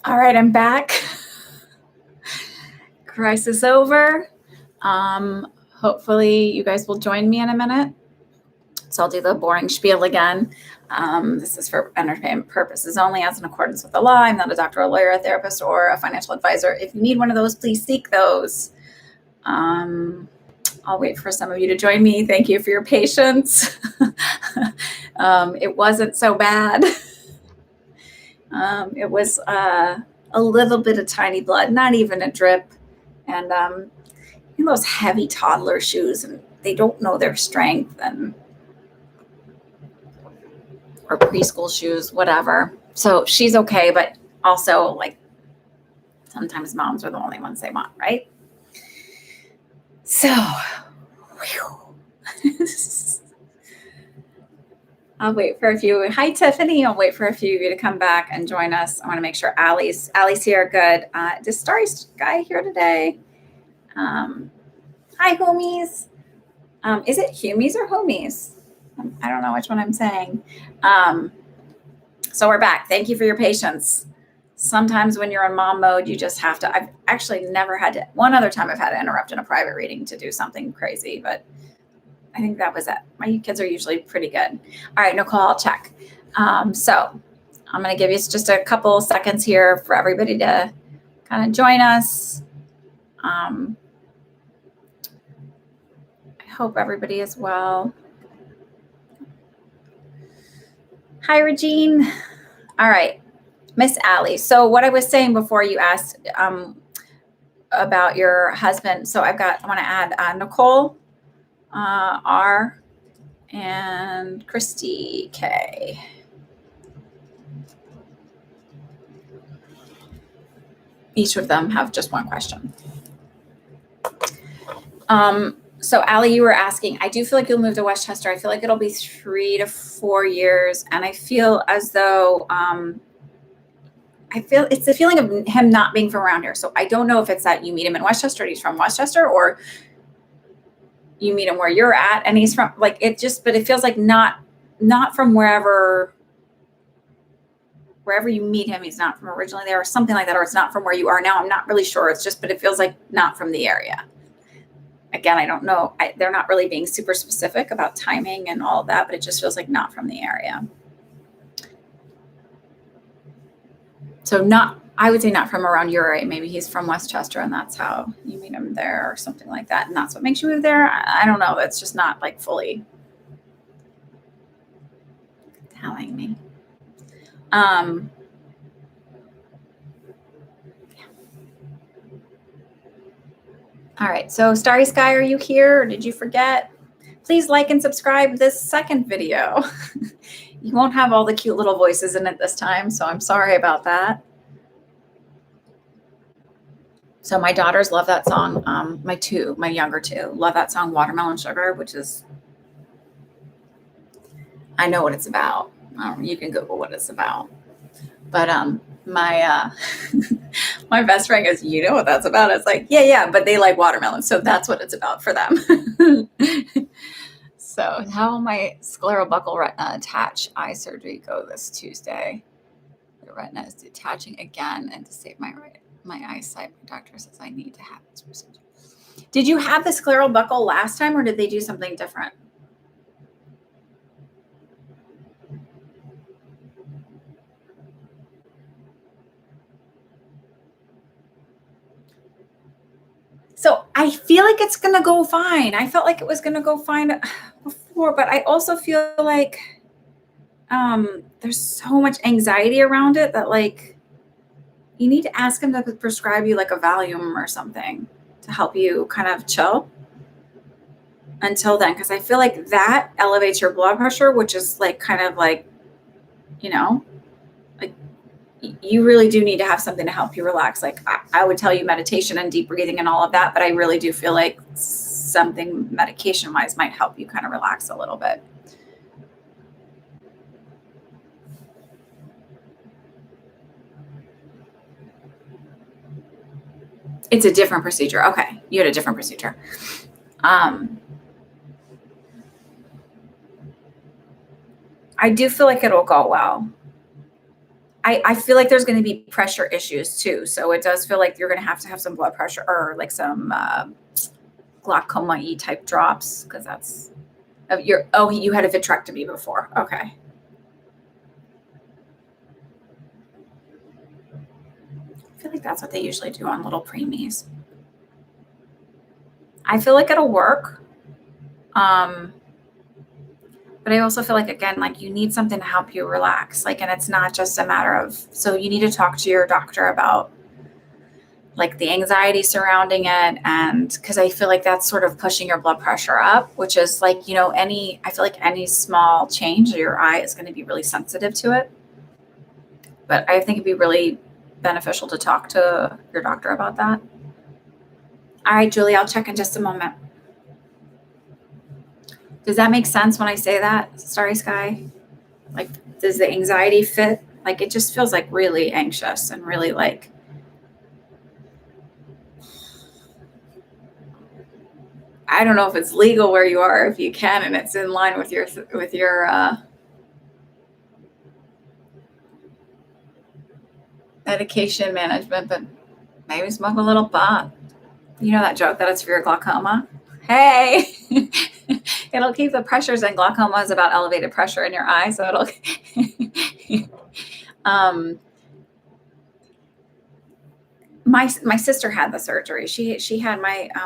All right, I'm back. Crisis over. Hopefully you guys will join me in a minute. So I'll do the boring spiel again. This is for entertainment purposes only, as in accordance with the law. I'm not a doctor, a lawyer, a therapist, or a financial advisor. If you need one of those, please seek those. I'll wait for some of you to join me. Thank you for your patience. It wasn't so bad. It was a little bit of tiny blood, not even a drip. And those heavy toddler shoes, and they don't know their strength, and or preschool shoes, whatever. So she's okay, but also like sometimes moms are the only ones they want, right? So I'll wait for a few. Hi, Tiffany. I'll wait for a few of you to come back and join us. I want to make sure Allie's here. Good. Is Starry Sky here today? Hi, homies. Is it humies or homies? I don't know which one I'm saying. So we're back. Thank you for your patience. Sometimes when you're in mom mode, you just have to. I've actually never had to. One other time I've had to interrupt in a private reading to do something crazy, but I think that was it. My kids are usually pretty good. All right, Nicole, I'll check. So I'm going to give you just a couple seconds here for everybody to kind of join us. I hope everybody is well. Hi, Regine. All right, Miss Allie. So what I was saying before you asked about your husband. So I want to add Nicole R and Christy K. Each of them have just one question. So Allie, you were asking, I do feel like you'll move to Westchester. I feel like it'll be 3 to 4 years. And I feel as though, it's the feeling of him not being from around here. So I don't know if it's that you meet him in Westchester and he's from Westchester, or you meet him where you're at and he's from, like, but it feels like not from wherever you meet him, he's not from originally there, or something like that, or it's not from where you are now. I'm not really sure. But it feels like not from the area. Again, I don't know. They're not really being super specific about timing and all of that, but it just feels like not from the area. So I would say not from around your area. Maybe he's from Westchester and that's how you meet him there or something like that. And that's what makes you move there. I don't know. It's just not like fully telling me. All right, so Starry Sky, are you here or did you forget? Please like and subscribe this second video. You won't have all the cute little voices in it this time, so I'm sorry about that. So my daughters love that song. My younger two, love that song, Watermelon Sugar, which is, I know what it's about. You can Google what it's about. But my my best friend goes, you know what that's about? It's like, yeah, but they like watermelon, so that's what it's about for them. So how will my sclerobuccal retina attach eye surgery go this Tuesday? The retina is detaching again, and to save my eyesight, my doctor says I need to have this procedure. Did you have the sclerobuccal last time, or did they do something different? So I feel like it's going to go fine. I felt like it was going to go fine before, but I also feel like there's so much anxiety around it that, like, you need to ask him to prescribe you like a Valium or something to help you kind of chill until then. Because I feel like that elevates your blood pressure, which is like kind of like, like you really do need to have something to help you relax. Like I would tell you meditation and deep breathing and all of that, but I really do feel like something medication wise might help you kind of relax a little bit. It's a different procedure. Okay. You had a different procedure. I do feel like it'll go well. I feel like there's going to be pressure issues too. So it does feel like you're going to have some blood pressure or like some glaucoma-y type drops, because that's you had a vitrectomy before. Okay. I feel like that's what they usually do on little preemies. I feel like it'll work. But I also feel like, again, like you need something to help you relax. Like, and it's not just a matter of, so you need to talk to your doctor about like the anxiety surrounding it. And because I feel like that's sort of pushing your blood pressure up, which is like, I feel like any small change of your eye is going to be really sensitive to it. But I think it'd be really beneficial to talk to your doctor about that. All right, Julie, I'll check in just a moment. Does that make sense when I say that, Starry Sky? Like, does the anxiety fit? Like, it just feels like really anxious and really like, I don't know if it's legal where you are, if you can, and it's in line with your medication management, but maybe smoke a little pot. You know that joke that it's for your glaucoma? Hey, it'll keep the pressures, and glaucoma is about elevated pressure in your eye. So it'll, my sister had the surgery. She had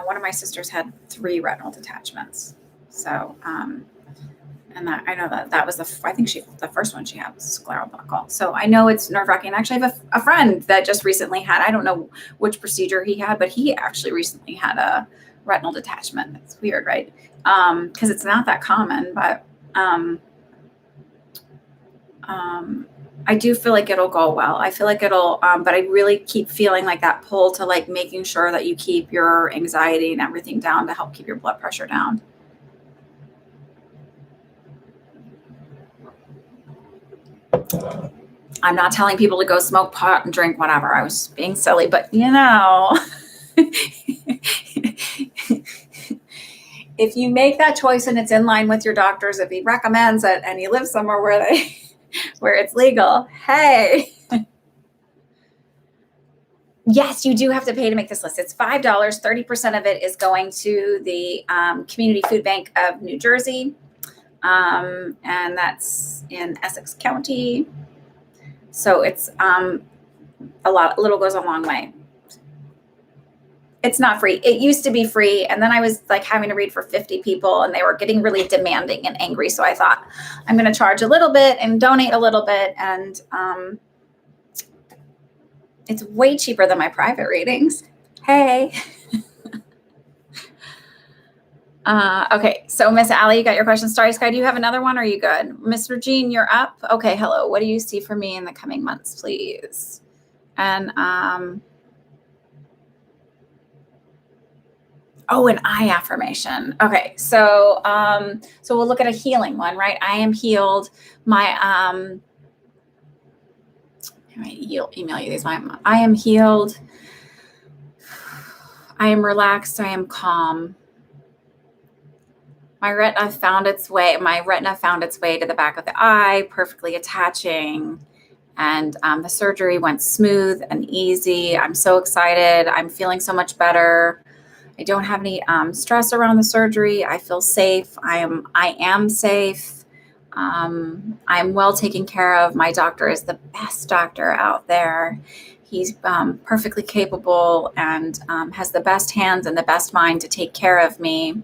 one of my sisters had 3 retinal detachments. So, and that, I know that was the first one she had was sclerobuckle. So I know it's nerve wracking. Actually, I have a friend that just recently had, I don't know which procedure he had, but he actually recently had a retinal detachment. It's weird, right? Because it's not that common, but I do feel like it'll go well. I feel like it'll, but I really keep feeling like that pull to like making sure that you keep your anxiety and everything down to help keep your blood pressure down. I'm not telling people to go smoke pot and drink whatever. I was being silly, but if you make that choice and it's in line with your doctors, if he recommends it and you live somewhere where it's legal, hey. Yes, you do have to pay to make this list. It's $5. 30% of it is going to the Community Food Bank of New Jersey. And that's in Essex County. So it's a little goes a long way. It's not free. It used to be free. And then I was like having to read for 50 people and they were getting really demanding and angry. So I thought I'm going to charge a little bit and donate a little bit. And it's way cheaper than my private readings. Hey. Okay, so Miss Allie, you got your question. Starry Sky, do you have another one? Or are you good? Miss Regine, you're up. Okay, hello. What do you see for me in the coming months, please? And an eye affirmation. Okay, so we'll look at a healing one, right? I am healed. I email you these. I am healed. I am relaxed. I am calm. My retina found its way to the back of the eye, perfectly attaching. And the surgery went smooth and easy. I'm so excited. I'm feeling so much better. I don't have any stress around the surgery. I feel safe. I am safe. I'm well taken care of. My doctor is the best doctor out there. He's perfectly capable and has the best hands and the best mind to take care of me.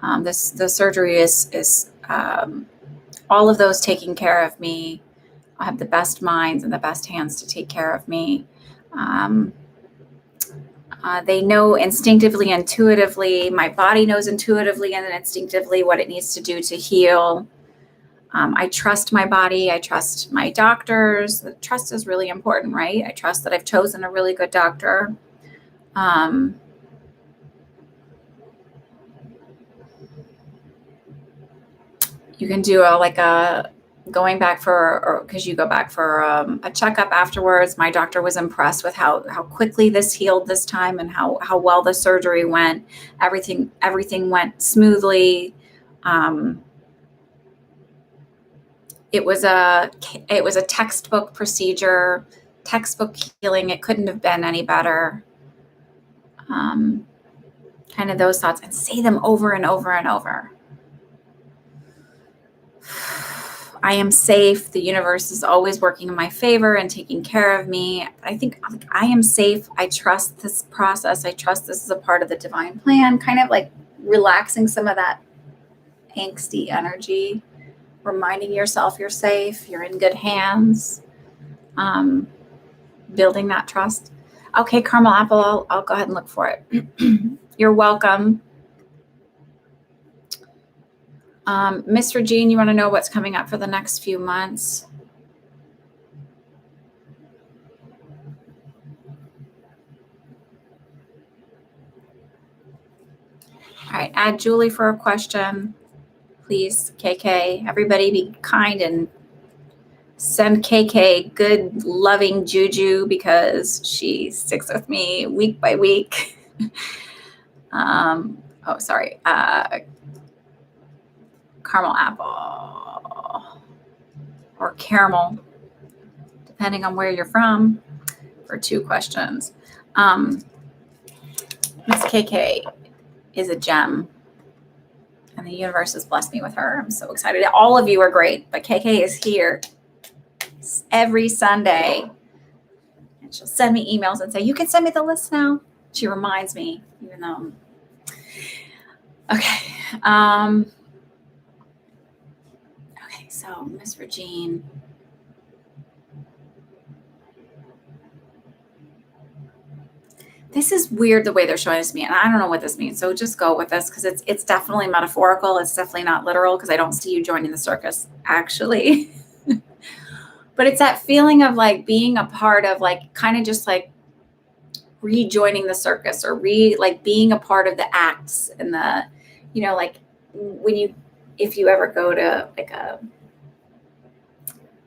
The surgery is all of those taking care of me. I have the best minds and the best hands to take care of me. They know instinctively, intuitively. My body knows intuitively and instinctively what it needs to do to heal. I trust my body. I trust my doctors. The trust is really important, right? I trust that I've chosen a really good doctor. You can do going back because you go back for a checkup afterwards. My doctor was impressed with how quickly this healed this time and how well the surgery went. Everything went smoothly. It was a textbook procedure, textbook healing. It couldn't have been any better. Kind of those thoughts, and say them over and over and over. I am safe. The universe is always working in my favor and taking care of me. I think I am safe. I trust this process. I trust this is a part of the divine plan. Kind of like relaxing some of that angsty energy, reminding yourself you're safe, you're in good hands, building that trust. Okay, Caramel Apple, I'll go ahead and look for it. You're welcome. Miss Regine, you want to know what's coming up for the next few months? All right, add Julie for a question. Please, KK. Everybody be kind and send KK good, loving juju because she sticks with me week by week. Oh, sorry. Caramel Apple or caramel, depending on where you're from, for 2 questions. Miss KK is a gem, and the universe has blessed me with her. I'm so excited. All of you are great, but KK is here every Sunday, and she'll send me emails and say, you can send me the list now. She reminds me, even though okay. Okay, so Miss Regine. This is weird the way they're showing this to me, and I don't know what this means. So just go with this because it's definitely metaphorical. It's definitely not literal because I don't see you joining the circus, actually. But it's that feeling of like being a part of like kind of just like rejoining the circus or like being a part of the acts and the, you know, like if you ever go to like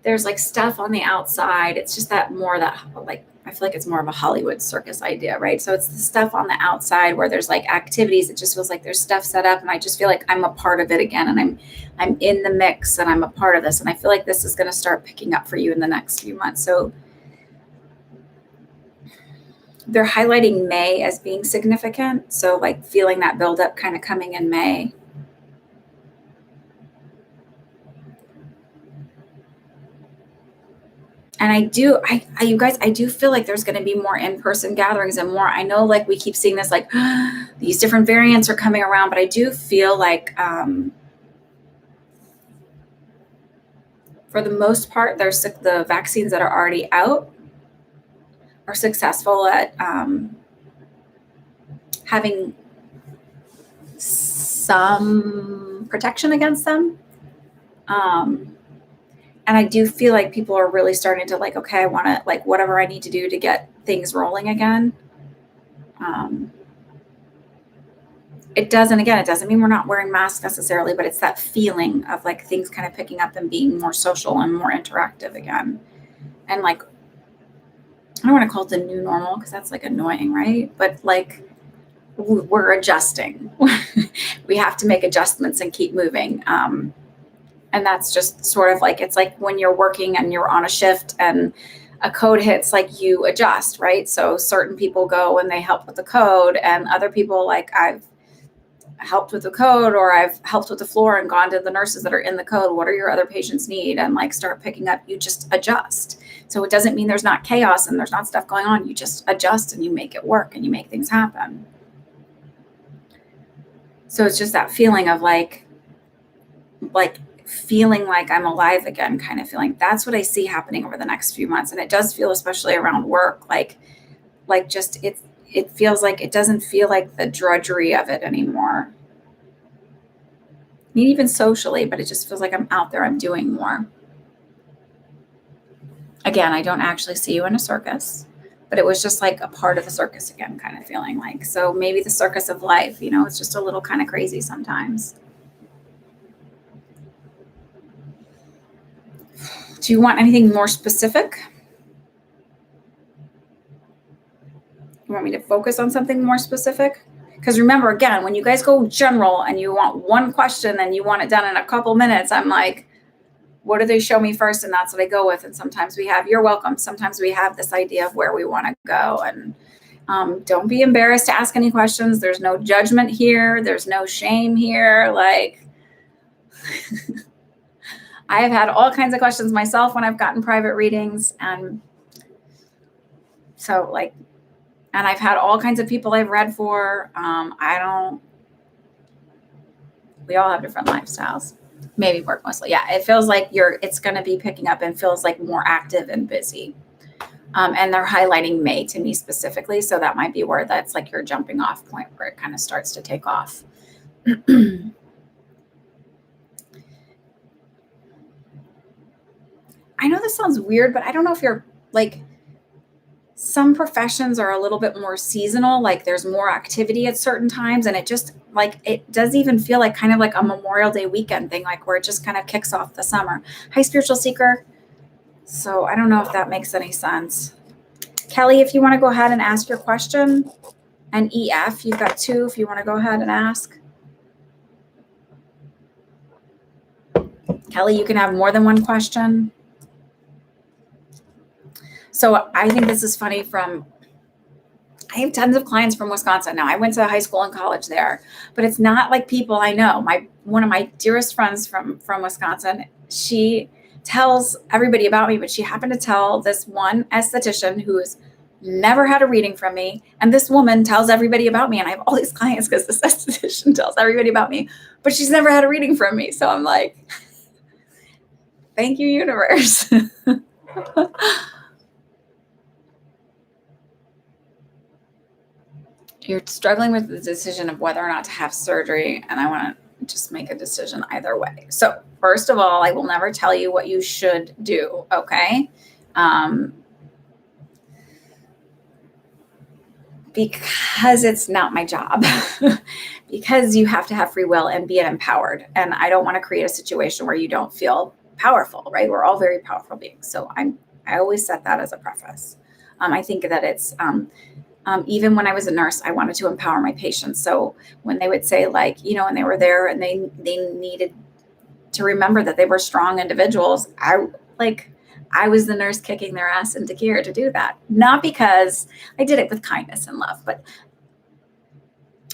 there's like stuff on the outside. It's just that more that like, I feel like it's more of a Hollywood circus idea, right? So it's the stuff on the outside where there's like activities. It just feels like there's stuff set up, and I just feel like I'm a part of it again, and I'm in the mix, and I'm a part of this. And I feel like this is going to start picking up for you in the next few months. So they're highlighting May as being significant. So like feeling that buildup kind of coming in May. And you guys, I do feel like there's going to be more in-person gatherings and more. I know like we keep seeing this, like these different variants are coming around, but I do feel like for the most part, there's the vaccines that are already out are successful at having some protection against them. And I do feel like people are really starting to like, okay, I want to like whatever I need to do to get things rolling again. It doesn't mean we're not wearing masks necessarily, but it's that feeling of like things kind of picking up and being more social and more interactive again. And like, I don't want to call it the new normal because that's like annoying, right? But like we're adjusting. We have to make adjustments and keep moving. And that's just sort of like, it's like when you're working and you're on a shift and a code hits, like you adjust, right? So certain people go and they help with the code, and other people, like I've helped with the code or I've helped with the floor and gone to the nurses that are in the code. What are your other patients need? And like start picking up, you just adjust. So it doesn't mean there's not chaos and there's not stuff going on. You just adjust and you make it work and you make things happen. So it's just that feeling of like feeling like I'm alive again, kind of feeling. That's what I see happening over the next few months. And it does feel, especially around work, like just it feels like it doesn't feel like the drudgery of it anymore. I mean, even socially, but it just feels like I'm out there, I'm doing more. Again, I don't actually see you in a circus, but it was just like a part of the circus again, kind of feeling like. So maybe the circus of life, you know, it's just a little kind of crazy sometimes. Do you want anything more specific? You want me to focus on something more specific? Because remember, again, when you guys go general and you want one question and you want it done in a couple minutes, I'm like, what do they show me first? And that's what I go with. And sometimes we have, you're welcome. Sometimes we have this idea of where we want to go. And don't be embarrassed to ask any questions. There's no judgment here. There's no shame here. Like, I have had all kinds of questions myself when I've gotten private readings. And so like, and I've had all kinds of people I've read for. We all have different lifestyles. Maybe work mostly. Yeah. It feels like it's going to be picking up and feels like more active and busy. And they're highlighting May to me specifically. So that might be where that's like your jumping off point where it kind of starts to take off. I know this sounds weird, but I don't know if you're like, some professions are a little bit more seasonal, like there's more activity at certain times. And it just like, it does even feel like kind of like a Memorial Day weekend thing, like where it just kind of kicks off the summer. Hi, spiritual seeker. So I don't know if that makes any sense. Kelly, if you want to go ahead and ask your question, and EF, you've got 2 if you want to go ahead and ask. Kelly, you can have more than one question. So I think this is funny I have tons of clients from Wisconsin. Now I went to high school and college there, but it's not like people I know. One of my dearest friends from Wisconsin, she tells everybody about me, but she happened to tell this one esthetician who's never had a reading from me. And this woman tells everybody about me. And I have all these clients because this esthetician tells everybody about me, but she's never had a reading from me. So I'm like, thank you, universe. You're struggling with the decision of whether or not to have surgery, and I want to just make a decision either way. So first of all, I will never tell you what you should do, okay? Because it's not my job. Because you have to have free will and be empowered. And I don't want to create a situation where you don't feel powerful, right? We're all very powerful beings. So I always set that as a preface. I think that it's even when I was a nurse, I wanted to empower my patients. So when they would say like, when they were there and they needed to remember that they were strong individuals, I was the nurse kicking their ass into gear to do that. Not because I did it with kindness and love, but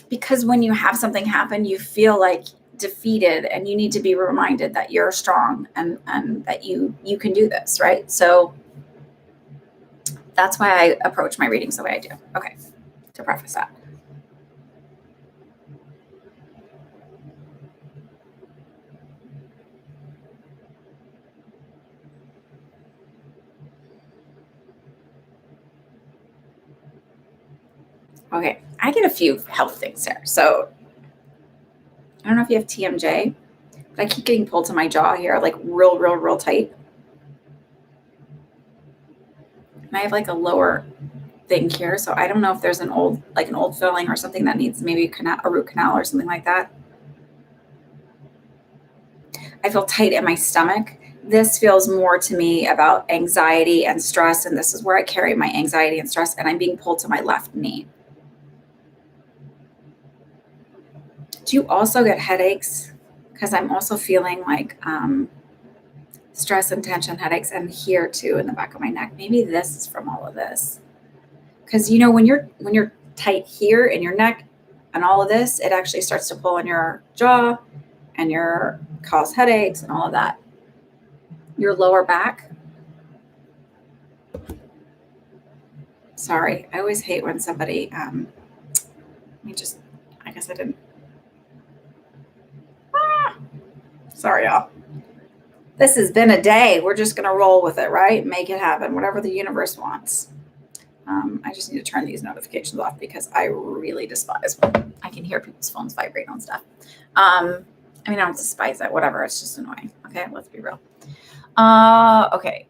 because when you have something happen, you feel like defeated and you need to be reminded that you're strong and that you can do this, right? So that's why I approach my readings the way I do. Okay, to preface that. Okay, I get a few health things here. So I don't know if you have TMJ, but I keep getting pulled to my jaw here, like real tight. And I have like a lower thing here. So I don't know if there's an old filling or something that needs maybe a root canal or something like that. I feel tight in my stomach. This feels more to me about anxiety and stress. And this is where I carry my anxiety and stress. And I'm being pulled to my left knee. Do you also get headaches? Because I'm also feeling like stress and tension headaches, and here too in the back of my neck. Maybe this is from all of this. Because when you're tight here in your neck and all of this, it actually starts to pull on your jaw and cause headaches and all of that. Your lower back. Sorry, I always hate when somebody I guess I didn't. Sorry, y'all. This has been a day. We're just going to roll with it, right? Make it happen, whatever the universe wants. I just need to turn these notifications off because I really despise when I can hear people's phones vibrate on stuff. I don't despise it, whatever. It's just annoying. Okay, let's be real. Okay.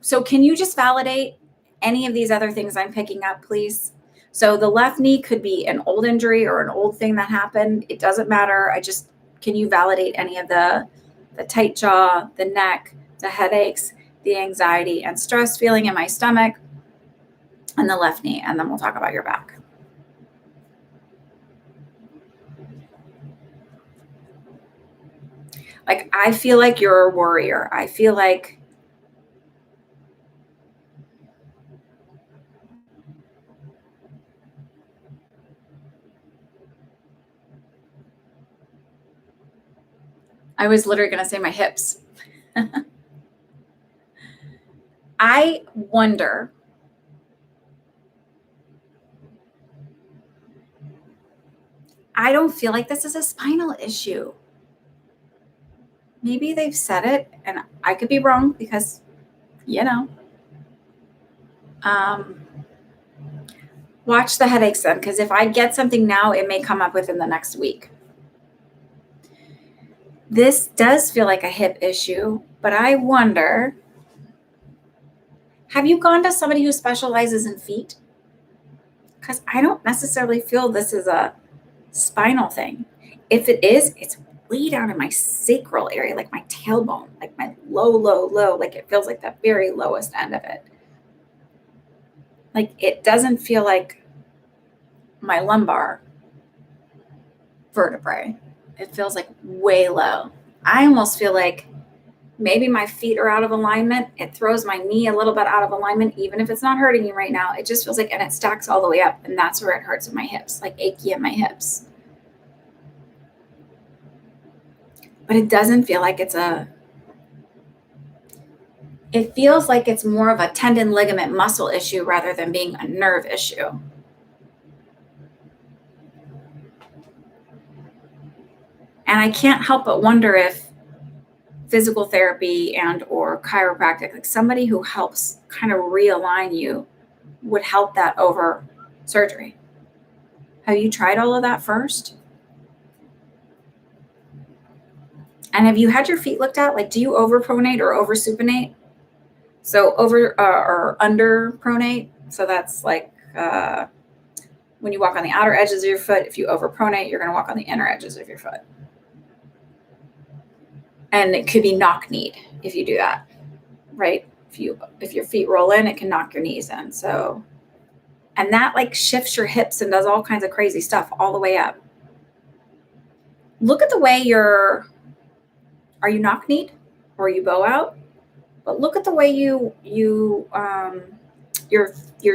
So can you just validate any of these other things I'm picking up, please? So the left knee could be an old injury or an old thing that happened. It doesn't matter. Can you validate any of the tight jaw, the neck, the headaches, the anxiety and stress feeling in my stomach, and the left knee? And then we'll talk about your back. Like, I feel like you're a worrier. I feel like I was literally going to say my hips. I wonder, I don't feel like this is a spinal issue. Maybe they've said it and I could be wrong because, you know, um, watch the headaches then, because if I get something now, it may come up within the next week. This does feel like a hip issue, but I wonder, have you gone to somebody who specializes in feet? Because I don't necessarily feel this is a spinal thing. If it is, it's way down in my sacral area, like my tailbone, like my low, like it feels like the very lowest end of it. Like it doesn't feel like my lumbar vertebrae. It feels like way low. I almost feel like maybe my feet are out of alignment. It throws my knee a little bit out of alignment, even if it's not hurting you right now. It just feels like, and it stacks all the way up. And that's where it hurts in my hips, like achy in my hips. But it doesn't feel like it feels like it's more of a tendon, ligament, muscle issue rather than being a nerve issue. And I can't help but wonder if physical therapy and or chiropractic, like somebody who helps kind of realign you, would help that over surgery. Have you tried all of that first? And have you had your feet looked at? Like, do you overpronate or oversupinate? So over or under pronate. So that's like when you walk on the outer edges of your foot. If you overpronate, you're going to walk on the inner edges of your foot. And it could be knock-kneed if you do that, right? If your feet roll in, it can knock your knees in. So, and that like shifts your hips and does all kinds of crazy stuff all the way up. Look at the way are you knock-kneed or are you bow out? But look at the way your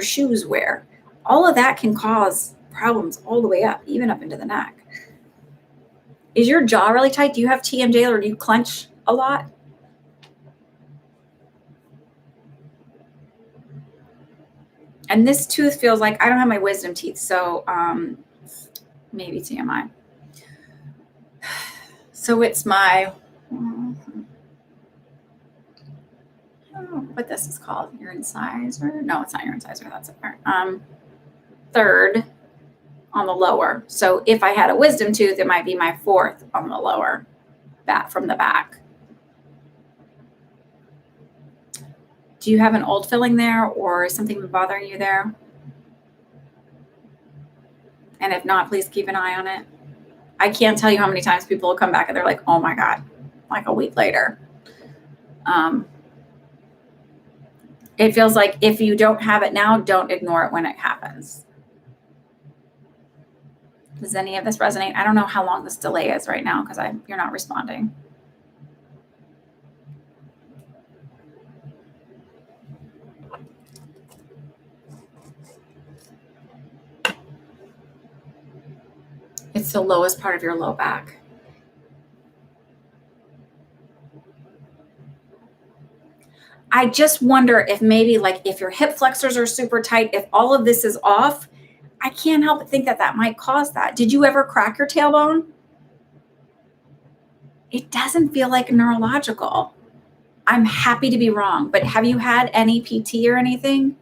shoes wear. All of that can cause problems all the way up, even up into the neck. Is your jaw really tight? Do you have TMJ or do you clench a lot? And this tooth feels like I don't have my wisdom teeth, so maybe TMI. So it's my, I don't know what this is called, your incisor. No, it's not your incisor. That's a third on the lower. So if I had a wisdom tooth, it might be my fourth on the lower, back from the back. Do you have an old filling there or is something bothering you there? And if not, please keep an eye on it. I can't tell you how many times people will come back and they're like, oh my God, like a week later. It feels like if you don't have it now, don't ignore it when it happens. Does any of this resonate? I don't know how long this delay is right now because you're not responding. It's the lowest part of your low back. I just wonder if maybe like if your hip flexors are super tight, if all of this is off, I can't help but think that might cause that. Did you ever crack your tailbone? It doesn't feel like neurological. I'm happy to be wrong, but have you had any PT or anything?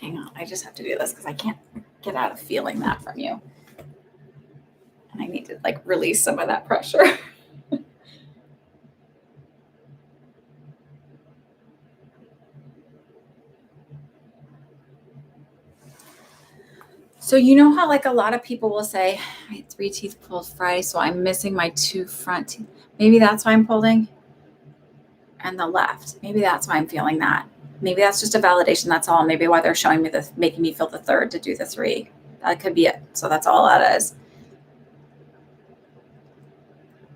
Hang on, I just have to do this because I can't get out of feeling that from you. And I need to like release some of that pressure. So you know how like a lot of people will say, I had 3 teeth pulled Friday, so I'm missing my 2 front teeth. Maybe that's why I'm pulling. And the left. Maybe that's why I'm feeling that. Maybe that's just a validation. That's all. Maybe why they're showing me the, making me feel the 3rd to do the 3. That could be it. So that's all that is.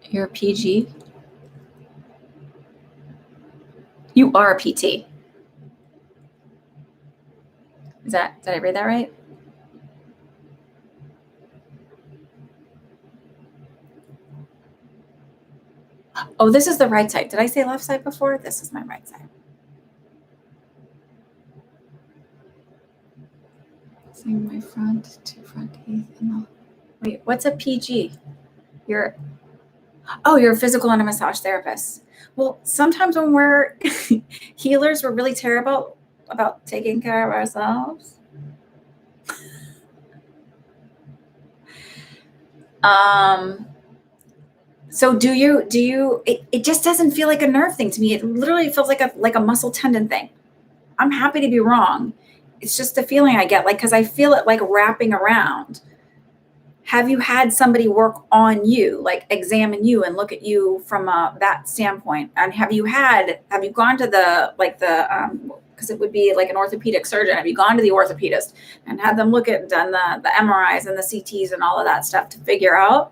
You're a PG. You are a PT. Did I read that right? Oh, this is the right side. Did I say left side before? This is my right side. Seeing my front, 2 front teeth. Wait, what's a PG? You're a physical and a massage therapist. Well, sometimes when we're healers, we're really terrible about taking care of ourselves. So do you, it just doesn't feel like a nerve thing to me. It literally feels like a muscle tendon thing. I'm happy to be wrong. It's just the feeling I get, like, because I feel it like wrapping around. Have you had somebody work on you, like examine you and look at you from that standpoint? And have you gone to because it would be like an orthopedic surgeon. Have you gone to the orthopedist and had them done the MRIs and the CTs and all of that stuff to figure out?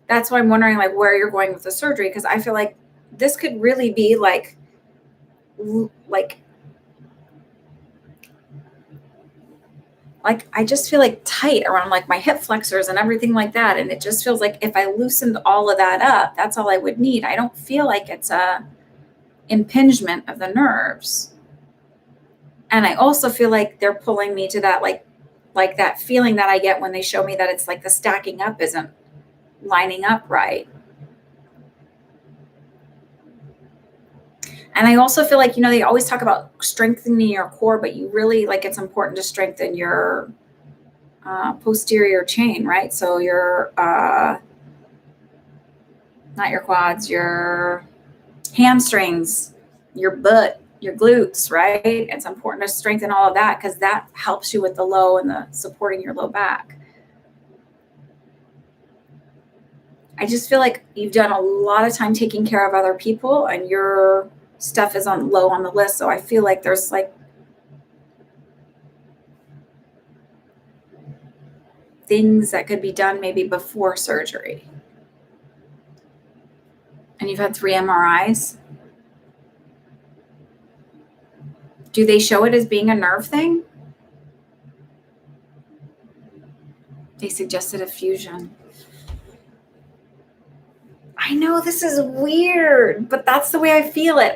That's why I'm wondering like where you're going with the surgery, because I feel like this could really be like I just feel like tight around like my hip flexors and everything like that. And it just feels like if I loosened all of that up, that's all I would need. I don't feel like it's a impingement of the nerves. And I also feel like they're pulling me to that, like that feeling that I get when they show me that it's like the stacking up isn't lining up right. And I also feel like, they always talk about strengthening your core, but you really like it's important to strengthen your posterior chain, right? So your, not your quads, your hamstrings, your butt, your glutes, right? It's important to strengthen all of that because that helps you with the low and the supporting your low back. I just feel like you've done a lot of time taking care of other people and your stuff is low on the list. So I feel like there's like things that could be done maybe before surgery. And you've had 3 MRIs. Do they show it as being a nerve thing? They suggested a fusion. I know this is weird, but that's the way I feel it.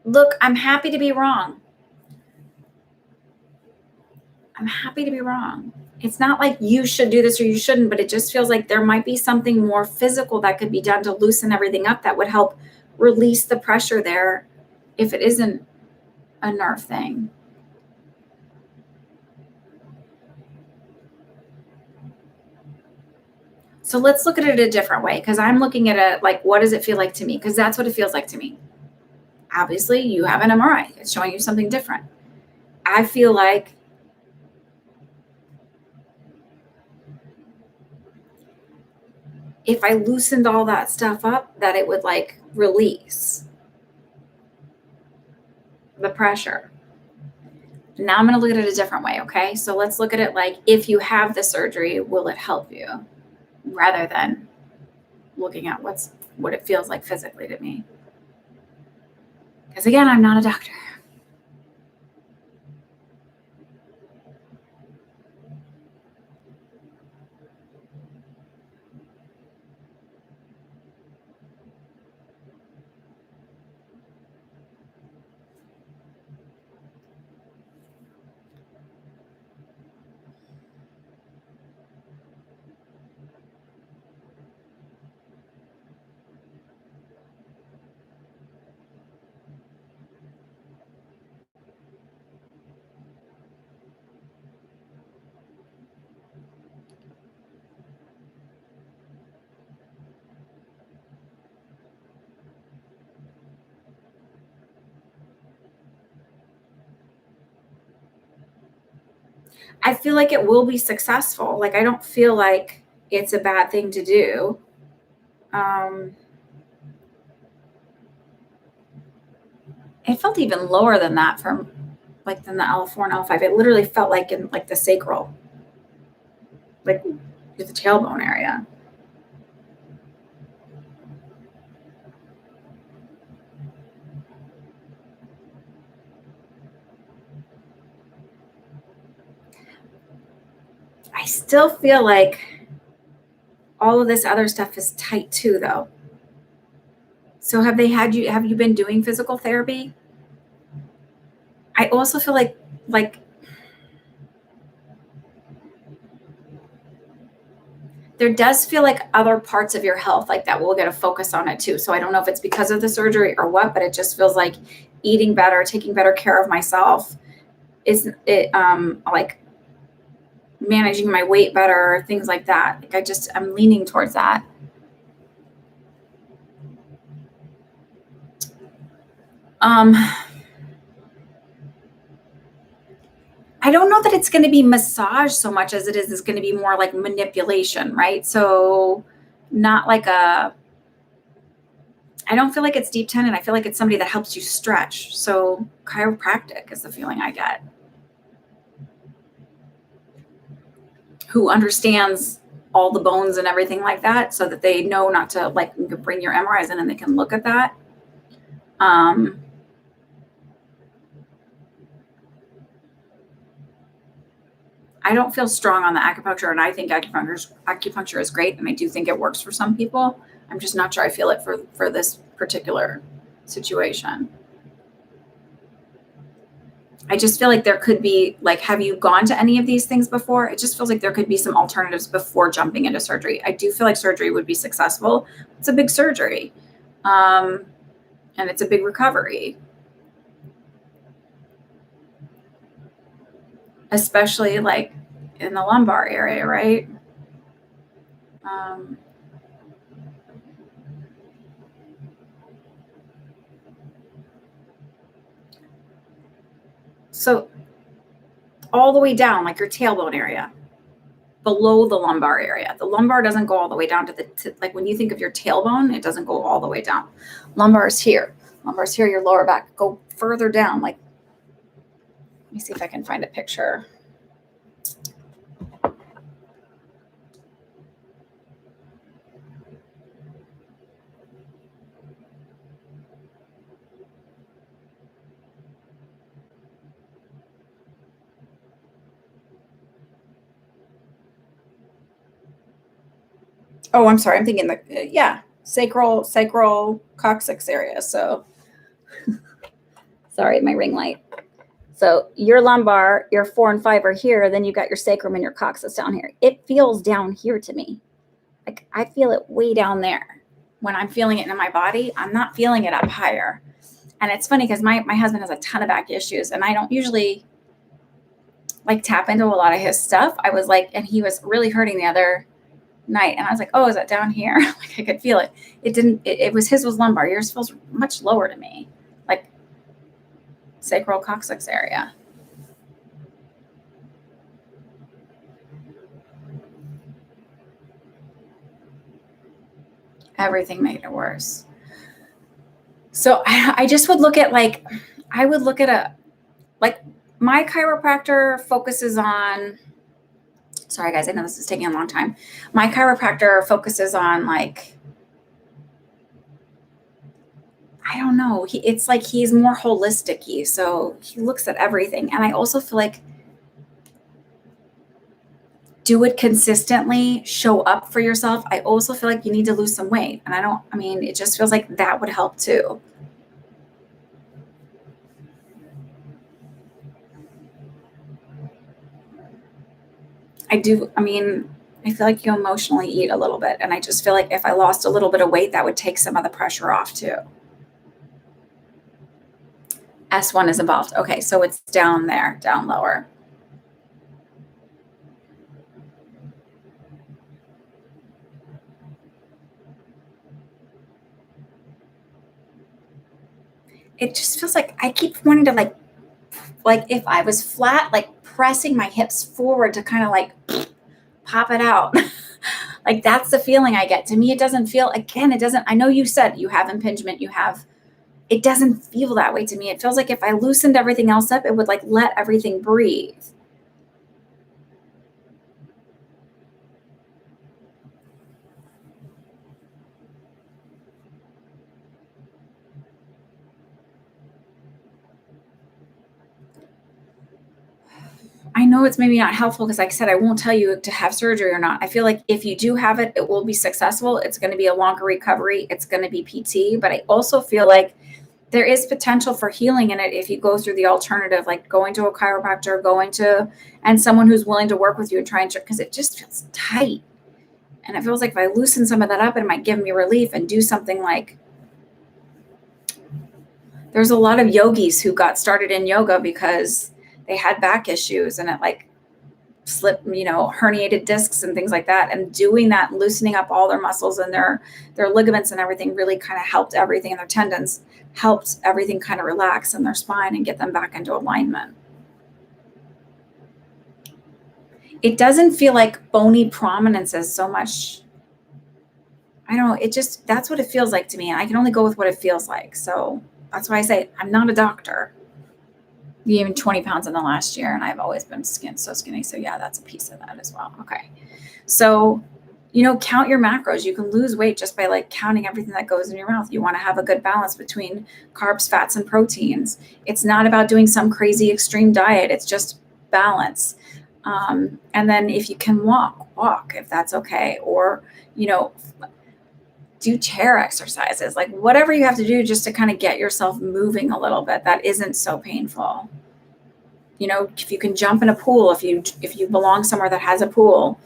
Look, I'm happy to be wrong. I'm happy to be wrong. It's not like you should do this or you shouldn't, but it just feels like there might be something more physical that could be done to loosen everything up that would help release the pressure there if it isn't a nerve thing. So let's look at it a different way, because I'm looking at it like, what does it feel like to me? Because that's what it feels like to me. Obviously, you have an MRI. It's showing you something different. I feel like if I loosened all that stuff up, that it would like release the pressure. Now I'm going to look at it a different way. Okay. So let's look at it like, if you have the surgery, will it help you, rather than looking at what it feels like physically to me. Because again, I'm not a doctor. I feel like it will be successful. Like, I don't feel like it's a bad thing to do. It felt even lower than that from like than the L4 and L5. It literally felt like in like the sacral, like the tailbone area. I still feel like all of this other stuff is tight too, though. So have you been doing physical therapy? I also feel like there does feel like other parts of your health like that will get a focus on it too. So I don't know if it's because of the surgery or what, but it just feels like eating better, taking better care of myself is it like managing my weight better, things like that. Like I'm leaning towards that. I don't know that it's going to be massage so much as it's going to be more like manipulation, right? So not like I don't feel like it's deep tendon. I feel like it's somebody that helps you stretch. So chiropractic is the feeling I get. Who understands all the bones and everything like that so that they know not to like you can bring your MRIs in and they can look at that. I don't feel strong on the acupuncture, and I think acupuncture is great, and I do think it works for some people. I'm just not sure I feel it for this particular situation. I just feel like there could be like, have you gone to any of these things before? It just feels like there could be some alternatives before jumping into surgery. I do feel like surgery would be successful. It's a big surgery, and it's a big recovery, especially like in the lumbar area, right? So all the way down, like your tailbone area, below the lumbar area. The lumbar doesn't go all the way down to like when you think of your tailbone, it doesn't go all the way down. Lumbar is here. Lumbar is here, your lower back. Go further down. Like, let me see if I can find a picture. Oh, I'm sorry. I'm thinking sacral coccyx area. So sorry, my ring light. So your lumbar, your 4 and 5 are here. Then you got your sacrum and your coccyx down here. It feels down here to me. Like I feel it way down there. When I'm feeling it in my body, I'm not feeling it up higher. And it's funny because my husband has a ton of back issues, and I don't usually like tap into a lot of his stuff. I was like, and he was really hurting the other night, and I was like, oh, is that down here? Like I could feel it. It didn't. It was his was lumbar. Yours feels much lower to me, like sacral coccyx area. Everything made it worse. So I just would look at like, I would look at my chiropractor focuses on, sorry guys, I know this is taking a long time. My chiropractor focuses on like, I don't know. It's like he's more holistic-y, so he looks at everything. And I also feel like do it consistently, show up for yourself. I also feel like you need to lose some weight. And it just feels like that would help too. I feel like you emotionally eat a little bit. And I just feel like if I lost a little bit of weight, that would take some of the pressure off too. S1 is involved. Okay, so it's down there, down lower. It just feels like I keep wanting to like if I was flat, like pressing my hips forward to kind of like pop it out. Like that's the feeling I get. To me, it doesn't feel, again, it doesn't, I know you said you have impingement, it doesn't feel that way to me. It feels like if I loosened everything else up, it would like let everything breathe. I know it's maybe not helpful because, like I said, I won't tell you to have surgery or not. I feel like if you do have it, it will be successful. It's going to be a longer recovery. It's going to be PT. But I also feel like there is potential for healing in it if you go through the alternative, like going to a chiropractor, and someone who's willing to work with you and try and, because it just feels tight. And it feels like if I loosen some of that up, it might give me relief and do something like, there's a lot of yogis who got started in yoga because they had back issues and it like slipped, herniated discs and things like that. And doing that, loosening up all their muscles and their ligaments and everything really kind of helped everything, and their tendons helped everything kind of relax in their spine and get them back into alignment. It doesn't feel like bony prominences so much. I don't know. That's what it feels like to me. And I can only go with what it feels like. So that's why I say I'm not a doctor. You gained 20 pounds in the last year, and I've always been so skinny. So yeah, that's a piece of that as well. Okay. So, count your macros. You can lose weight just by like counting everything that goes in your mouth. You want to have a good balance between carbs, fats, and proteins. It's not about doing some crazy extreme diet. It's just balance. And then if you can walk, if that's okay. Or, do chair exercises, like whatever you have to do just to kind of get yourself moving a little bit that isn't so painful. If you can jump in a pool, if you belong somewhere that has a pool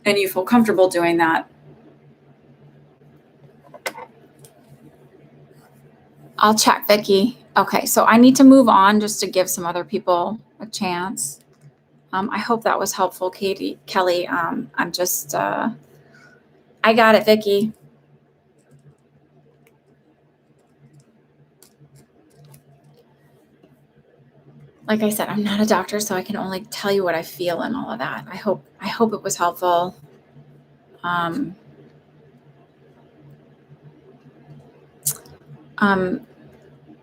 and you feel comfortable doing that. I'll check, Vicki. Okay, so I need to move on just to give some other people a chance. I hope that was helpful, Kelly. I'm just, I got it, Vicki. Like I said, I'm not a doctor, so I can only tell you what I feel and all of that. I hope it was helpful.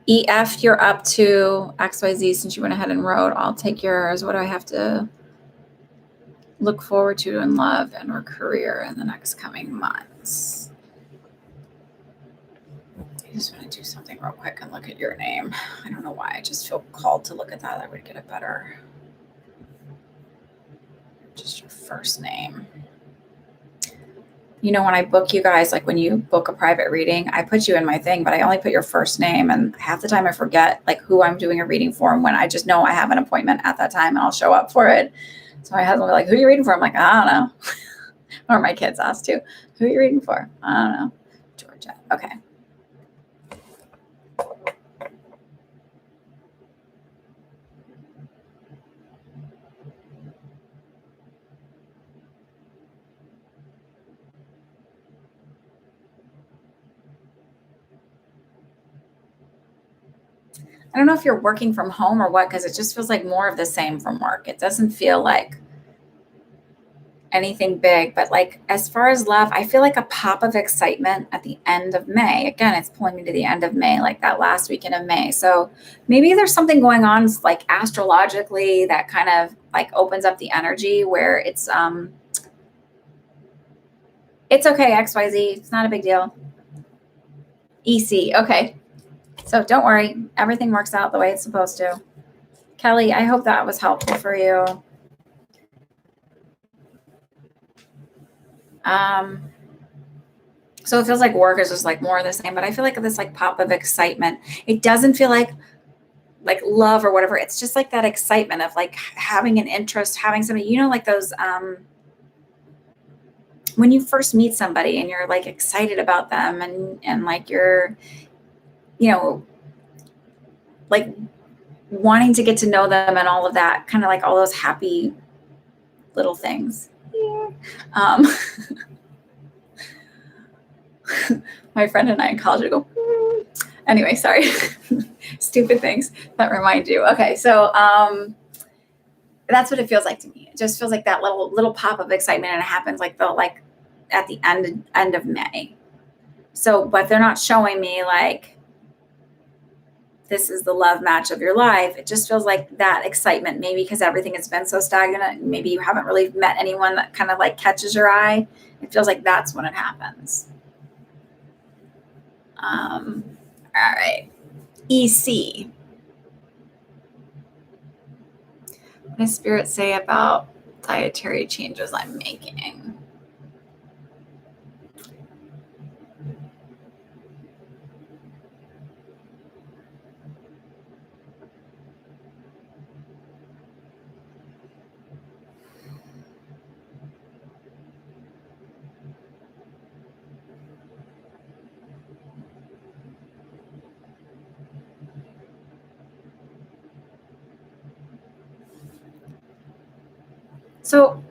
EF, you're up to XYZ since you went ahead and wrote. I'll take yours. What do I have to look forward to and love in our career in the next coming months? I just want to do something real quick and look at your name. I don't know why. I just feel called to look at that. I would get it better. Just your first name. When I book you guys, like when you book a private reading, I put you in my thing, but I only put your first name. And half the time I forget like who I'm doing a reading for. And when I just know I have an appointment at that time and I'll show up for it. So my husband will be like, who are you reading for? I'm like, I don't know. Or my kids ask too. Who are you reading for? I don't know. Georgia. Okay. I don't know if you're working from home or what, because it just feels like more of the same from work. It doesn't feel like anything big, but like as far as love, I feel like a pop of excitement at the end of May. Again, it's pulling me to the end of May, like that last weekend of May. So maybe there's something going on like astrologically that kind of like opens up the energy where it's okay, XYZ. It's not a big deal. EC. Okay. So don't worry. Everything works out the way it's supposed to. Kelly, I hope that was helpful for you. So it feels like work is just like more of the same, but I feel like this like pop of excitement. It doesn't feel like love or whatever. It's just like that excitement of like having an interest, having somebody, like those, when you first meet somebody and you're like excited about them and like you're, like wanting to get to know them and all of that, kind of like all those happy little things. Yeah. My friend and I in college would go, anyway, sorry. Stupid things that remind you. Okay. So, That's what it feels like to me. It just feels like that little pop of excitement, and it happens like at the end of May. So, but they're not showing me like this is the love match of your life. It just feels like that excitement, maybe because everything has been so stagnant. Maybe you haven't really met anyone that kind of like catches your eye. It feels like that's when it happens. All right. EC. What does Spirit say about dietary changes I'm making? So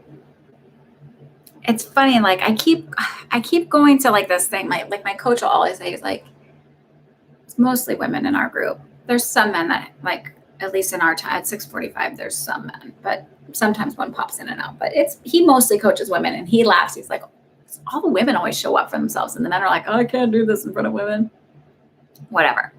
it's funny, like I keep going to like this thing, like my coach will always say is like, it's mostly women in our group. There's some men that like, at least in our time at 645, there's some men, but sometimes one pops in and out. But he mostly coaches women, and he laughs. He's like, all the women always show up for themselves, and the men are like, oh, I can't do this in front of women. Whatever.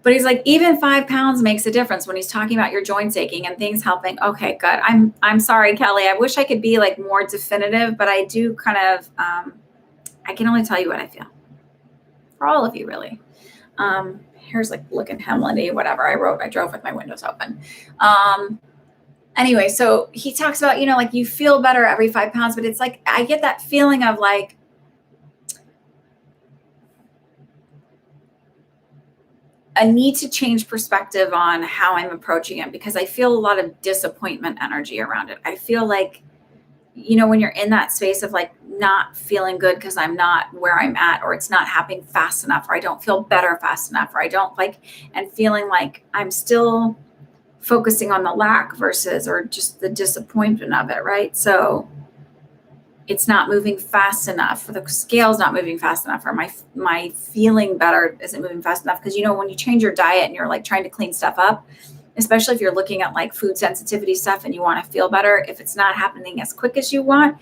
But he's like, even 5 pounds makes a difference when he's talking about your joints aching and things helping. Okay, good. I'm sorry, Kelly. I wish I could be like more definitive, but I do kind of, I can only tell you what I feel for all of you, really. Here's like looking Hamlety, whatever I drove with my windows open. Anyway, so he talks about, like you feel better every 5 pounds, but it's like, I get that feeling of like, I need to change perspective on how I'm approaching it, because I feel a lot of disappointment energy around it. I feel like, when you're in that space of like not feeling good because I'm not where I'm at, or it's not happening fast enough, or I don't feel better fast enough, or I don't like, and feeling like I'm still focusing on the lack versus, or just the disappointment of it. Right. So it's not moving fast enough, or the scale's not moving fast enough, or my feeling better isn't moving fast enough. Because, when you change your diet and you're like trying to clean stuff up, especially if you're looking at like food sensitivity stuff and you want to feel better, if it's not happening as quick as you want,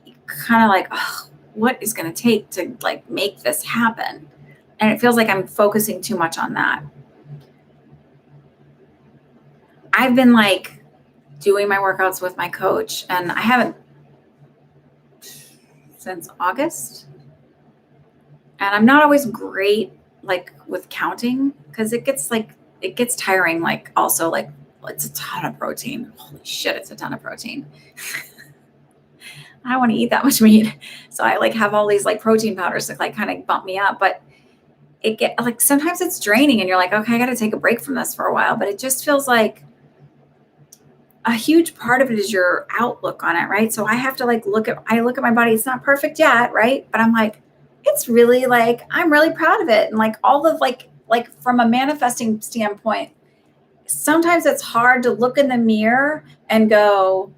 you kind of like, oh, what is going to take to like make this happen? And it feels like I'm focusing too much on that. I've been like doing my workouts with my coach, and I haven't since August. And I'm not always great like with counting, because it gets tiring. Like also like it's a ton of protein. Holy shit, it's a ton of protein. I don't want to eat that much meat. So I like have all these like protein powders that like kind of bump me up, but it get like sometimes it's draining and you're like, okay, I got to take a break from this for a while. But it just feels like a huge part of it is your outlook on it, right? So I have to like look at my body. It's not perfect yet, right? But I'm like, it's really like, I'm really proud of it. And like all of like from a manifesting standpoint, sometimes it's hard to look in the mirror and go,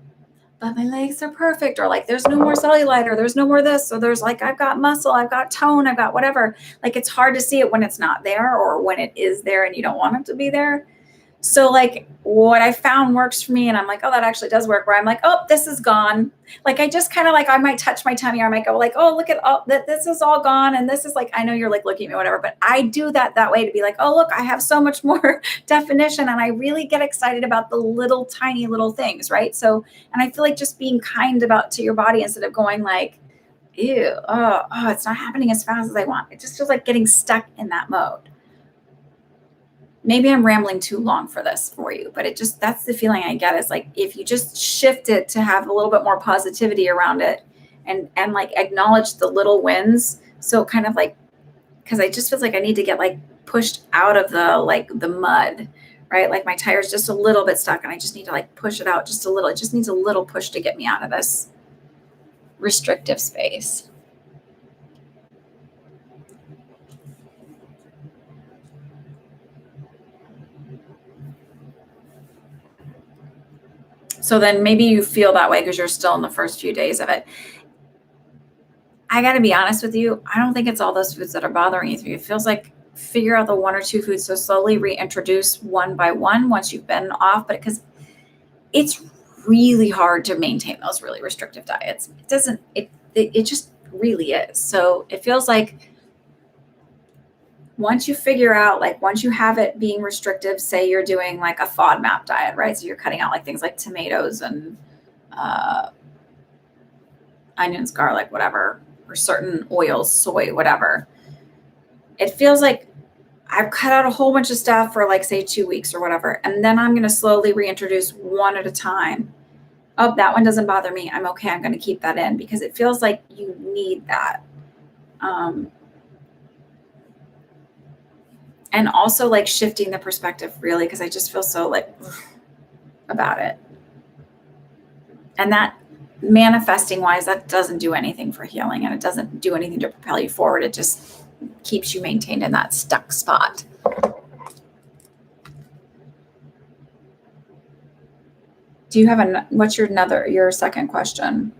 but my legs are perfect, or like there's no more cellulite, or there's no more this, or there's like I've got muscle, I've got tone, I've got whatever. Like it's hard to see it when it's not there, or when it is there and you don't want it to be there. So like what I found works for me, and I'm like, oh, that actually does work, where I'm like, oh, this is gone. Like I just kind of like, I might touch my tummy, or I might go like, oh, look at all that, this is all gone. And this is like, I know you're like looking at me, whatever, but I do that way to be like, oh, look, I have so much more definition. And I really get excited about the little tiny little things. Right. So, and I feel like just being kind to your body, instead of going like, ew, oh, it's not happening as fast as I want. It just feels like getting stuck in that mode. Maybe I'm rambling too long for this for you, but that's the feeling I get, is like, if you just shift it to have a little bit more positivity around it, and like acknowledge the little wins. So kind of like, cause I just feels like I need to get like pushed out of the mud, right? Like my tire's just a little bit stuck, and I just need to like push it out just a little. It just needs a little push to get me out of this restrictive space. So then maybe you feel that way because you're still in the first few days of it. I got to be honest with you. I don't think it's all those foods that are bothering you. It feels like figure out the 1 or 2 foods. So slowly reintroduce one by one once you've been off. But because it's really hard to maintain those really restrictive diets. It just really is. So it feels like once you figure out, like once you have it being restrictive, say you're doing like a FODMAP diet, right? So you're cutting out like things like tomatoes and onions, garlic, whatever, or certain oils, soy, whatever. It feels like I've cut out a whole bunch of stuff for like say 2 weeks or whatever. And then I'm going to slowly reintroduce one at a time. Oh, that one doesn't bother me. I'm okay. I'm going to keep that in because it feels like you need that. And also like shifting the perspective really, because I just feel so like about it. And that manifesting wise, that doesn't do anything for healing and it doesn't do anything to propel you forward. It just keeps you maintained in that stuck spot. Do you have what's your second question?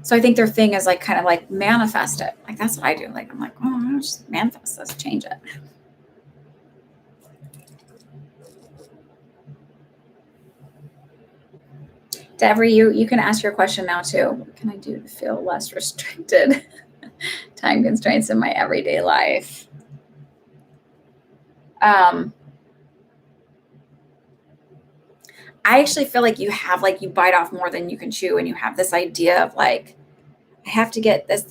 So I think their thing is like kind of like manifest it. Like that's what I do. Like I'm like, oh, I'll just manifest this, change it. Devery, you can ask your question now too. What can I do to feel less restricted? Time constraints in my everyday life. I actually feel like you bite off more than you can chew, and you have this idea of like, I have to get this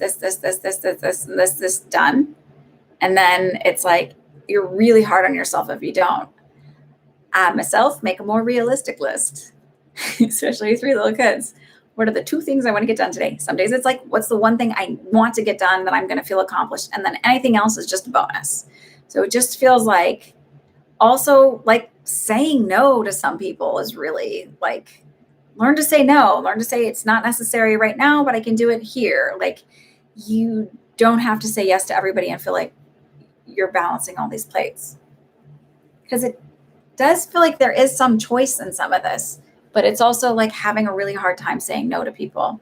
done. And then it's like, you're really hard on yourself if you don't. I myself make a more realistic list, especially 3 little kids. What are the 2 things I want to get done today? Some days it's like, what's the one thing I want to get done that I'm going to feel accomplished? And then anything else is just a bonus. So it just feels like also like saying no to some people is really like, learn to say no, learn to say it's not necessary right now, but I can do it here. Like you don't have to say yes to everybody and feel like you're balancing all these plates. Because it does feel like there is some choice in some of this, but it's also like having a really hard time saying no to people.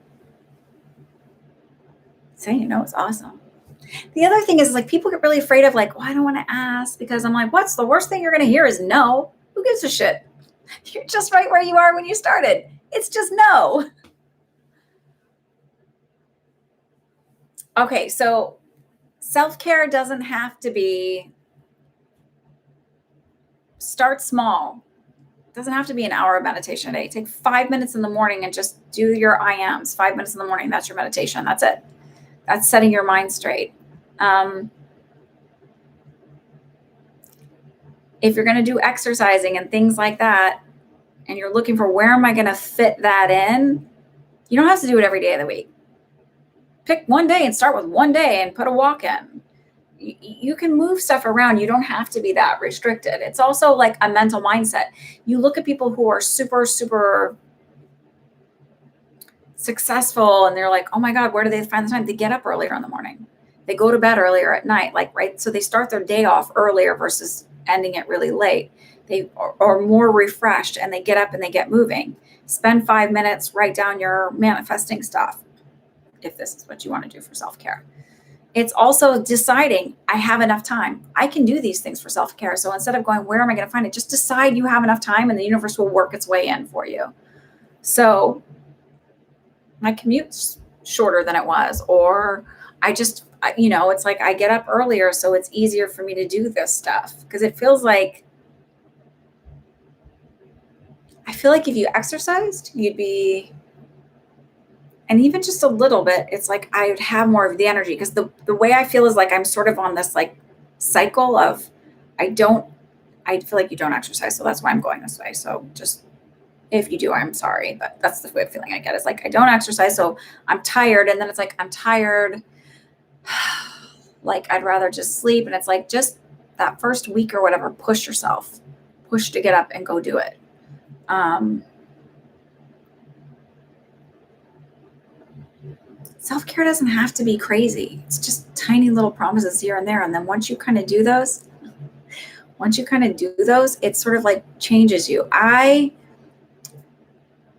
Saying no is awesome. The other thing is like people get really afraid of like, well, I don't want to ask because I'm like, what's the worst thing you're going to hear is no. Who gives a shit? You're just right where you are when you started. It's just no. Okay, so self-care doesn't have to be, start small. It doesn't have to be an hour of meditation a day. Take 5 minutes in the morning and just do your I ams. 5 minutes in the morning, that's your meditation. That's it. That's setting your mind straight. If you're going to do exercising and things like that, and you're looking for where am I going to fit that in, you don't have to do it every day of the week. Pick one day and start with one day and put a walk in. You can move stuff around. You don't have to be that restricted. It's also like a mental mindset. You look at people who are super, super successful and they're like, oh my God, where do they find the time? They get up earlier in the morning. They go to bed earlier at night, like, right? So they start their day off earlier versus ending it really late. They are more refreshed and they get up and they get moving. Spend 5 minutes, write down your manifesting stuff if this is what you want to do for self-care. It's also deciding, I have enough time. I can do these things for self-care. So instead of going, where am I going to find it? Just decide you have enough time and the universe will work its way in for you. So my commute's shorter than it was, or it's like I get up earlier, so it's easier for me to do this stuff. Because it feels like, I feel like if you exercised, you'd be, and even just a little bit, it's like I would have more of the energy. Because the way I feel is like I'm sort of on this like cycle of, I feel like you don't exercise, so that's why I'm going this way. So just, if you do, I'm sorry, but that's the way of feeling I get. It's like I don't exercise, so I'm tired, and then it's like I'm tired. Like I'd rather just sleep, and it's like just that first week or whatever, push yourself, push to get up and go do it. Self-care doesn't have to be crazy. It's just tiny little promises here and there, and then once you kind of do those, it sort of like changes you. I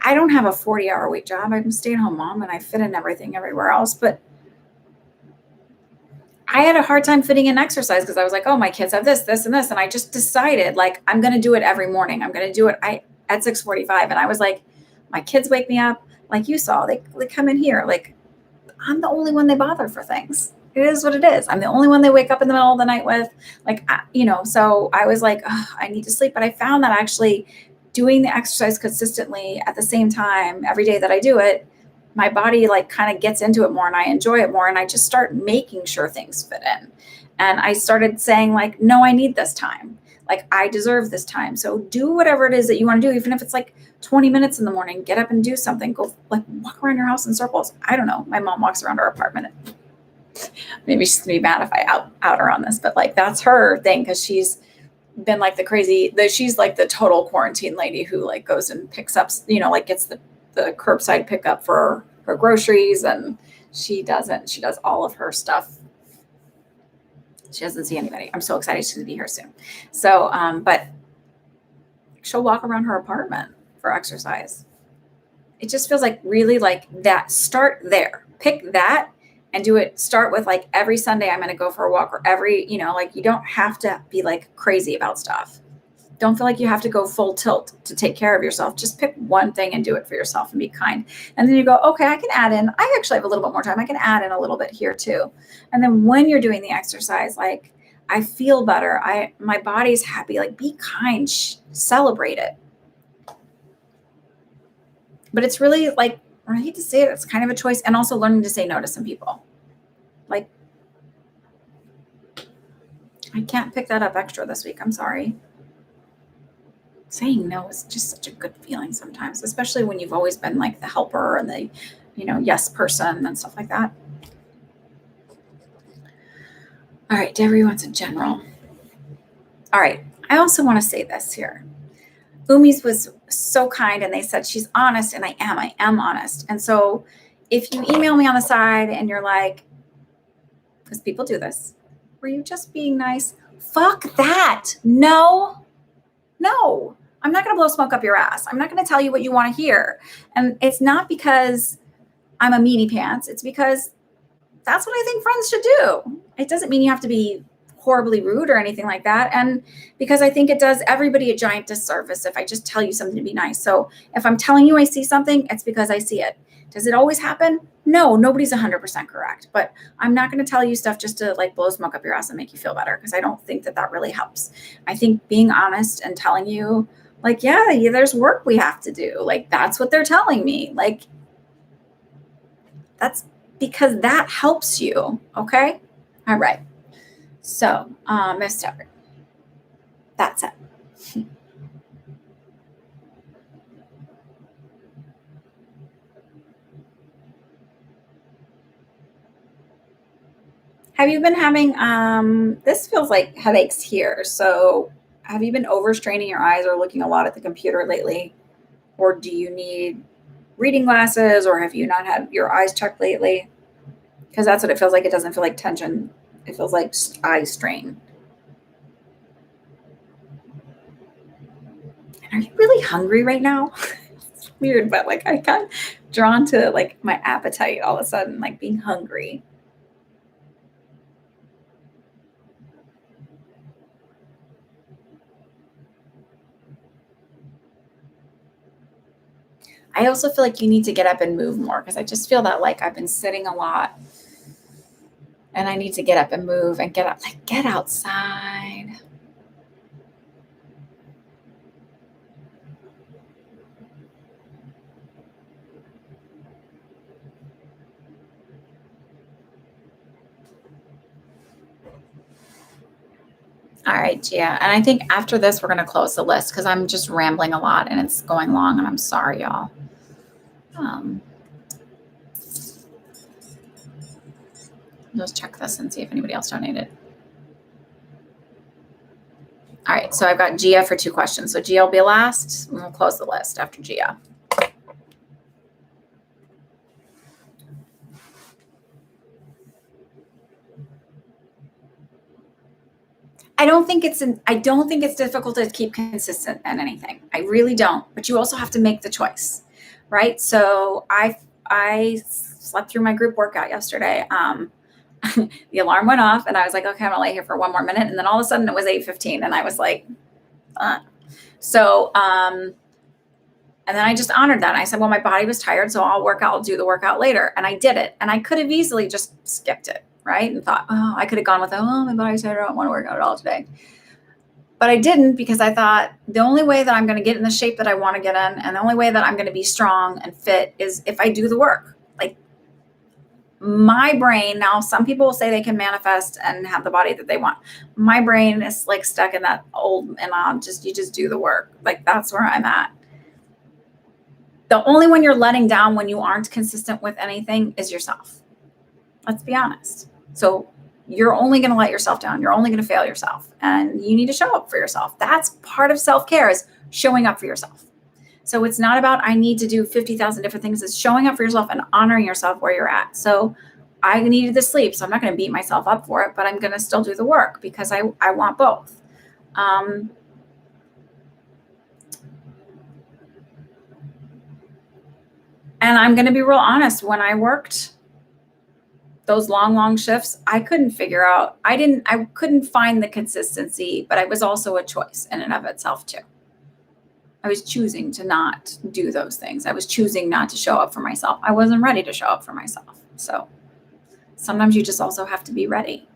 don't have a 40-hour week job. I'm a stay-at-home mom and I fit in everything everywhere else, but I had a hard time fitting in exercise because I was like, oh, my kids have this, this, and this. And I just decided like, I'm going to do it every morning. I'm going to do it at 6:45. And I was like, my kids wake me up. Like you saw, they come in here. Like I'm the only one they bother for things. It is what it is. I'm the only one they wake up in the middle of the night with. Like, so I was like, oh, I need to sleep. But I found that actually doing the exercise consistently at the same time every day that I do it, my body like kind of gets into it more and I enjoy it more. And I just start making sure things fit in. And I started saying like, no, I need this time. Like I deserve this time. So do whatever it is that you want to do, even if it's like 20 minutes in the morning, get up and do something. Go like walk around your house in circles. I don't know. My mom walks around our apartment. Maybe she's gonna be mad if I out her on this, but like that's her thing because she's been like she's like the total quarantine lady who like goes and picks up, like gets the curbside pickup for her groceries, and she does all of her stuff. She doesn't see anybody. I'm so excited to be here soon. So, but she'll walk around her apartment for exercise. It just feels like really like that. Start there, pick that and do it. Start with like every Sunday I'm going to go for a walk, or every, like you don't have to be like crazy about stuff. Don't feel like you have to go full tilt to take care of yourself. Just pick one thing and do it for yourself and be kind. And then you go, okay, I can add in, I actually have a little bit more time. I can add in a little bit here too. And then when you're doing the exercise, like I feel better. My body's happy. Like be kind, celebrate it. But it's really like, I hate to say it, it's kind of a choice. And also learning to say no to some people. Like, I can't pick that up extra this week. I'm sorry. Saying no is just such a good feeling sometimes, especially when you've always been like the helper and the, yes person and stuff like that. All right, Debbie wants a general. All right, I also want to say this here. Umi's was so kind and they said she's honest, and I am honest. And so if you email me on the side and you're like, because people do this, were you just being nice? Fuck that. No, I'm not going to blow smoke up your ass. I'm not going to tell you what you want to hear. And it's not because I'm a meanie pants. It's because that's what I think friends should do. It doesn't mean you have to be horribly rude or anything like that. And because I think it does everybody a giant disservice if I just tell you something to be nice. So if I'm telling you I see something, it's because I see it. Does it always happen? No, nobody's 100% correct. But I'm not going to tell you stuff just to like blow smoke up your ass and make you feel better, because I don't think that really helps. I think being honest and telling you like, yeah, there's work we have to do. Like, that's what they're telling me. Like, that's because that helps you. Okay. All right. So, Miss Deborah, that's it. Have you been having, this feels like headaches here. So have you been overstraining your eyes or looking a lot at the computer lately? Or do you need reading glasses, or have you not had your eyes checked lately? Because that's what it feels like. It doesn't feel like tension. It feels like eye strain. And are you really hungry right now? It's weird, but like I got drawn to like my appetite all of a sudden, like being hungry. I also feel like you need to get up and move more, because I just feel that like I've been sitting a lot and I need to get up and move and get outside. All right, Gia. And I think after this, we're going to close the list because I'm just rambling a lot and it's going long, and I'm sorry, y'all. Just check this and see if anybody else donated. All right, so I've got Gia for 2 questions. So Gia will be last. We'll close the list after Gia. I don't think it's difficult to keep consistent in anything. I really don't. But you also have to make the choice, right? So I slept through my group workout yesterday. the alarm went off and I was like, okay, I'm gonna lay here for one more minute. And then all of a sudden it was 8:15 and I was like, so, and then I just honored that. I said, well, my body was tired, so I'll do the workout later. And I did it. And I could have easily just skipped it, right? And thought, oh, I could have gone with, oh, my body's tired, I don't want to work out at all today. But I didn't, because I thought the only way that I'm going to get in the shape that I want to get in, and the only way that I'm going to be strong and fit, is if I do the work. Like, my brain, now some people will say they can manifest and have the body that they want. My brain is like stuck in that old, and you just do the work. Like, that's where I'm at. The only one you're letting down when you aren't consistent with anything is yourself. Let's be honest. So you're only going to let yourself down. You're only going to fail yourself, and you need to show up for yourself. That's part of self-care, is showing up for yourself. So it's not about, I need to do 50,000 different things. It's showing up for yourself and honoring yourself where you're at. So I needed the sleep, so I'm not going to beat myself up for it, but I'm going to still do the work because I want both. And I'm going to be real honest. When I worked those long shifts, I couldn't figure out, I couldn't find the consistency, but it was also a choice in and of itself too. I was choosing to not do those things. I was choosing not to show up for myself. I wasn't ready to show up for myself. So sometimes you just also have to be ready.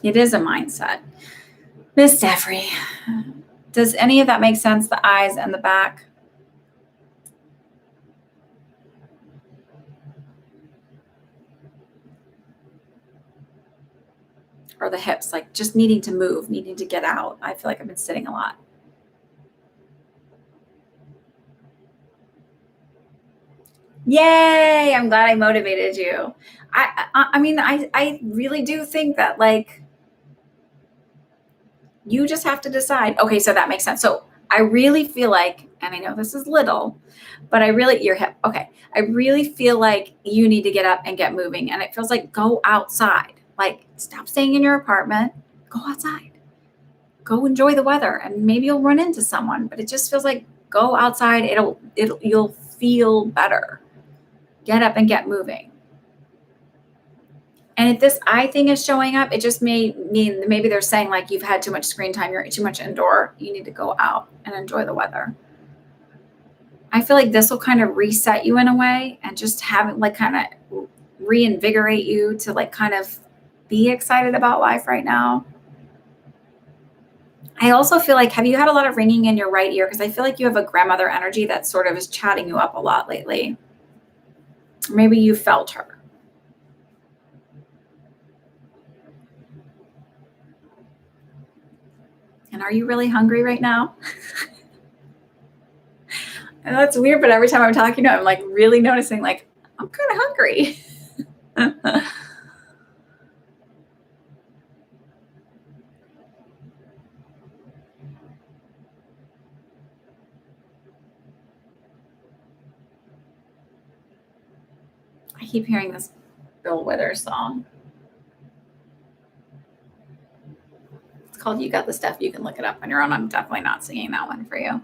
It is a mindset. Miss Jeffrey, does any of that make sense? The eyes and the back? Or the hips, like just needing to move, needing to get out. I feel like I've been sitting a lot. Yay! I'm glad I motivated you. I mean, I really do think that, like, you just have to decide. Okay, so that makes sense. So I really feel like, and I know this is little, but your hip. Okay. I really feel like you need to get up and get moving. And it feels like, go outside. Like, stop staying in your apartment, go outside, go enjoy the weather, and maybe you'll run into someone, but it just feels like, go outside. You'll feel better. Get up and get moving. And if this eye thing is showing up, it just may mean maybe they're saying, like, you've had too much screen time, you're too much indoor, you need to go out and enjoy the weather. I feel like this will kind of reset you in a way, and just have it, like, kind of reinvigorate you to, like, kind of be excited about life right now. I also feel like, have you had a lot of ringing in your right ear? Because I feel like you have a grandmother energy that sort of is chatting you up a lot lately. Maybe you felt her. And are you really hungry right now? And that's weird, but every time I'm talking to him, I'm like really noticing, like, I'm kind of hungry. I keep hearing this Bill Withers song. It's called You Got the Stuff. You can look it up on your own. I'm definitely not singing that one for you.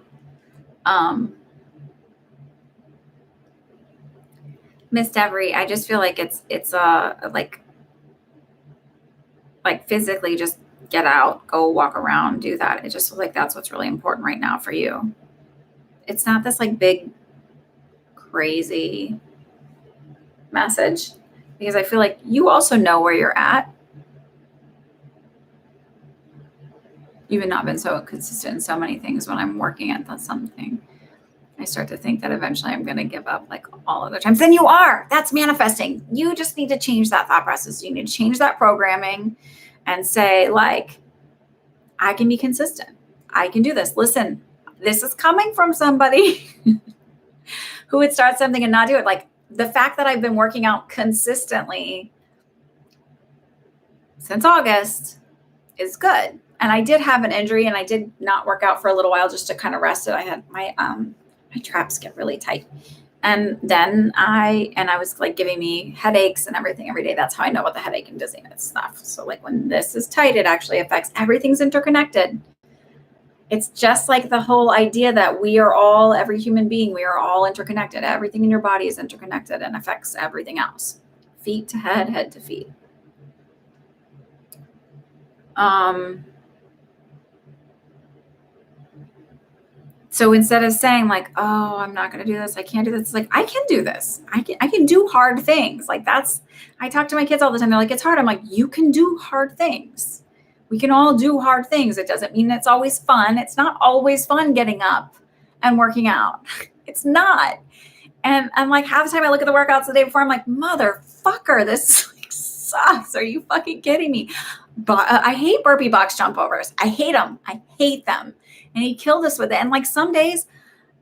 Miss Devery, I just feel like it's like physically just get out, go walk around, do that. It just feels like that's what's really important right now for you. It's not this like big, crazy message, because I feel like you also know where you're at. You've not been so consistent in so many things. When I'm working at something, I start to think that eventually I'm going to give up, like all other times. Then you are. That's manifesting. You just need to change that thought process. You need to change that programming and say, like, I can be consistent. I can do this. Listen, this is coming from somebody who would start something and not do it. Like, the fact that I've been working out consistently since August is good. And I did have an injury, and I did not work out for a little while just to kind of rest it. I had my traps get really tight. And then I was like giving me headaches and everything every day. That's how I know about the headache and dizziness stuff. So like when this is tight, it actually affects, everything's interconnected. It's just like the whole idea that we are all, every human being, we are all interconnected. Everything in your body is interconnected and affects everything else. feet to head, head to feet. So instead of saying like, oh, I'm not going to do this, I can't do this, it's like, I can do this. I can do hard things. Like I talk to my kids all the time. They're like, it's hard. I'm like, you can do hard things. We can all do hard things. It doesn't mean it's always fun. It's not always fun getting up and working out. It's not. And I'm like, half the time I look at the workouts the day before, I'm like, motherfucker, this like sucks. Are you fucking kidding me? But I hate burpee box jump overs. I hate them. I hate them. And he killed us with it. And like some days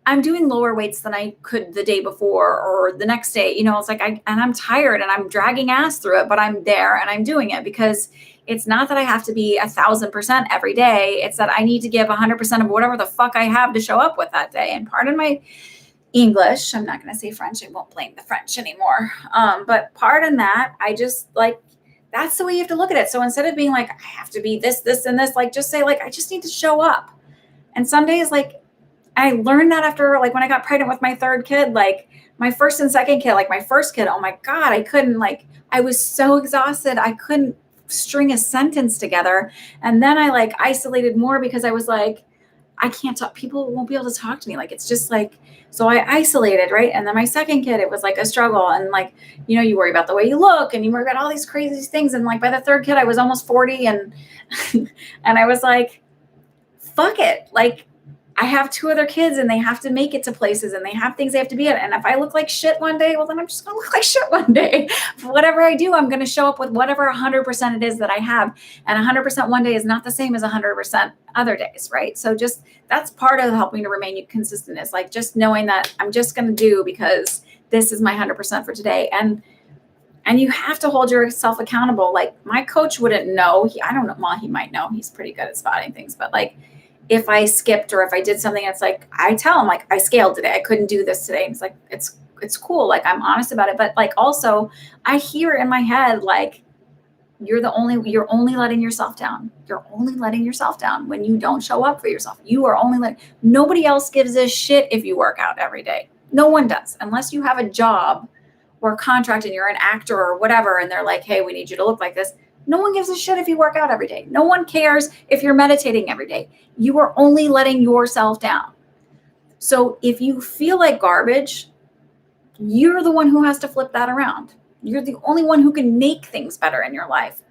I'm doing lower weights than I could the day before or the next day. It's like and I'm tired and I'm dragging ass through it, but I'm there and I'm doing it because it's not that I have to be 1,000% every day. It's that I need to give 100% of whatever the fuck I have to show up with that day. And pardon my English, I'm not going to say French. I won't blame the French anymore. But pardon that. I just like, that's the way you have to look at it. So instead of being like, I have to be this, this, and this, like, just say like, I just need to show up. And some days, like, I learned that after, like, when I got pregnant with my third kid, like my first and second kid, like my first kid, oh my God, I couldn't, like, I was so exhausted. I couldn't string a sentence together. And then I like isolated more because I was like, I can't talk. People won't be able to talk to me. Like, it's just like, so I isolated, right? And then my second kid, it was like a struggle. And like, you worry about the way you look and you worry about all these crazy things. And like by the third kid, I was almost 40 and, and I was like, fuck it. Like I have two other kids and they have to make it to places and they have things they have to be at. And if I look like shit one day, well, then I'm just going to look like shit one day. For whatever I do, I'm going to show up with whatever 100% it is that I have. And 100% one day is not the same as 100% other days, right? So just, that's part of helping to remain consistent is like just knowing that I'm just going to do because this is my 100% for today. And you have to hold yourself accountable. Like my coach wouldn't know. I don't know. Well, he might know. He's pretty good at spotting things, but like, if I skipped or if I did something, it's like, I tell him like I scaled today. I couldn't do this today. And it's like, it's cool. Like I'm honest about it. But like, also I hear in my head, like you're only letting yourself down. You're only letting yourself down when you don't show up for yourself. You are only nobody else gives a shit if you work out every day. No one does, unless you have a job or a contract and you're an actor or whatever. And they're like, hey, we need you to look like this. No one gives a shit if you work out every day. No one cares if you're meditating every day. You are only letting yourself down. So if you feel like garbage, you're the one who has to flip that around. You're the only one who can make things better in your life.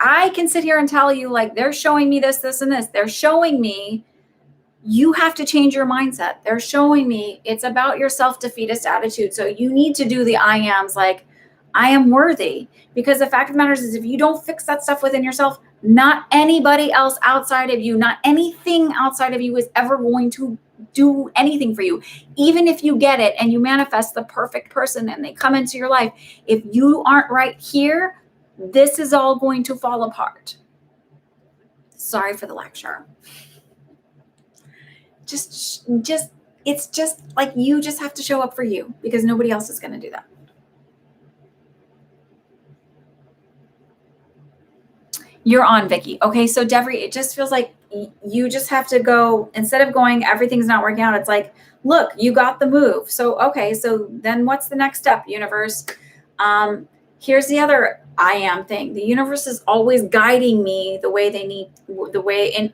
I can sit here and tell you like, they're showing me this, this, and this. They're showing me you have to change your mindset. They're showing me it's about your self-defeatist attitude. So you need to do the I ams, like, I am worthy. Because the fact of the matter is if you don't fix that stuff within yourself, not anybody else outside of you, not anything outside of you is ever going to do anything for you. Even if you get it and you manifest the perfect person and they come into your life, if you aren't right here, this is all going to fall apart. Sorry for the lecture. Just it's just like you just have to show up for you because nobody else is going to do that. You're on, Vicky. Okay, so Devry, it just feels like you just have to go, instead of going, everything's not working out, it's like, look, you got the move. So, okay, so then what's the next step, universe? Here's the other I am thing. The universe is always guiding me the way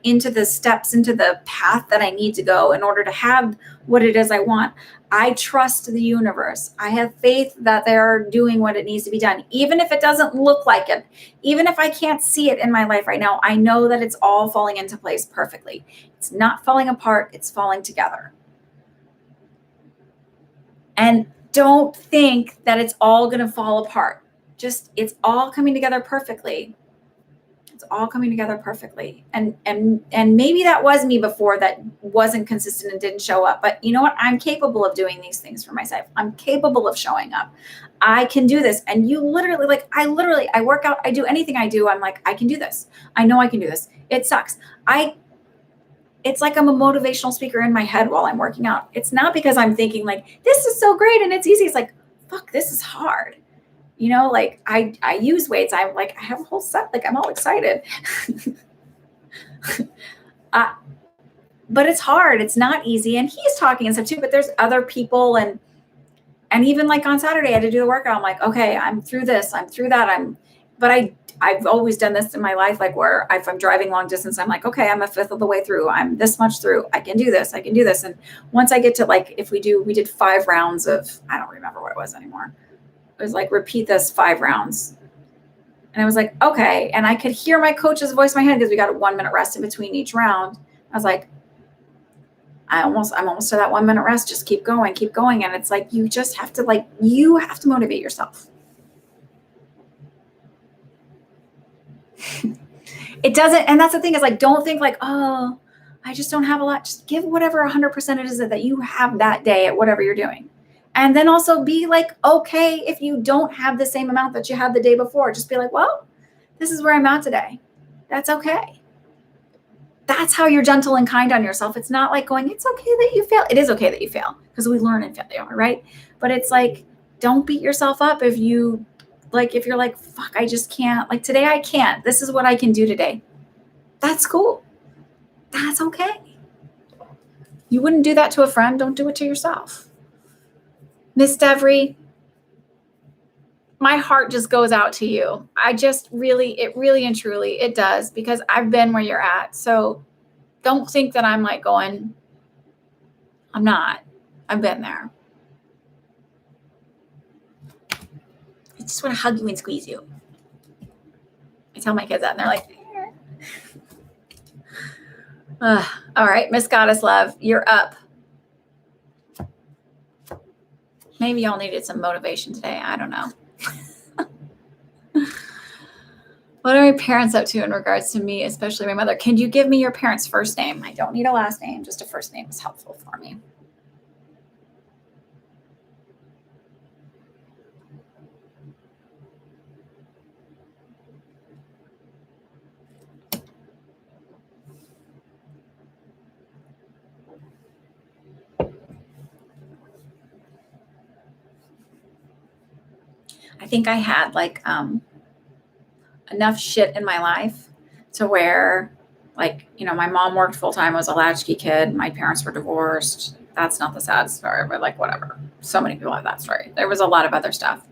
into the steps, into the path that I need to go in order to have what it is I want. I trust the universe. I have faith that they're doing what it needs to be done. Even if it doesn't look like it, even if I can't see it in my life right now, I know that it's all falling into place perfectly. It's not falling apart, it's falling together. And don't think that it's all going to fall apart. Just, it's all coming together perfectly. It's all coming together perfectly. And maybe that was me before that wasn't consistent and didn't show up. But you know what? I'm capable of doing these things for myself. I'm capable of showing up. I can do this. And you literally, like, I work out, I do anything I do. I'm like, I can do this. I know I can do this. It sucks. It's like I'm a motivational speaker in my head while I'm working out. It's not because I'm thinking like, this is so great and it's easy. It's like, fuck, this is hard. You know, like I use weights. I'm like, I have a whole set. Like I'm all excited. But it's hard. It's not easy. And he's talking and stuff too, but there's other people and And even like on Saturday, I had to do the workout. I'm like, okay, I'm through this, I'm through that. I've always done this in my life, like where if I'm driving long distance, I'm like, okay, I'm a fifth of the way through. I'm this much through. I can do this. I can do this. And once I get to like, we did 5 rounds of, I don't remember what it was anymore. It was like, repeat this 5 rounds. And I was like, okay. And I could hear my coach's voice in my head because we got a 1 minute rest in between each round. I was like, I'm almost to that 1 minute rest. Just keep going, keep going. And it's like, you just have to you have to motivate yourself. It doesn't, and that's the thing is like, don't think like, oh, I just don't have a lot. Just give whatever 100% it is that you have that day at whatever you're doing. And then also be like, okay, if you don't have the same amount that you had the day before, just be like, well, this is where I'm at today. That's okay. That's how you're gentle and kind on yourself. It's not like going, it's okay that you fail. It is okay that you fail because we learn in failure, right? But it's like, don't beat yourself up if you're like, fuck, I just can't. Like today I can't. This is what I can do today. That's cool. That's okay. You wouldn't do that to a friend. Don't do it to yourself. Miss Devry, my heart just goes out to you. It really and truly, it does, because I've been where you're at. So don't think that I'm like going, I'm not. I've been there. I just want to hug you and squeeze you. I tell my kids that and they're like, all right, Miss Goddess Love, you're up. Maybe y'all needed some motivation today. I don't know. What are my parents up to in regards to me, especially my mother? Can you give me your parents' first name? I don't need a last name. Just a first name is helpful for me. I think I had like enough shit in my life to where, like, you know, my mom worked full time, was a latchkey kid. My parents were divorced. That's not the sad story, but like, whatever. So many people have that story. There was a lot of other stuff,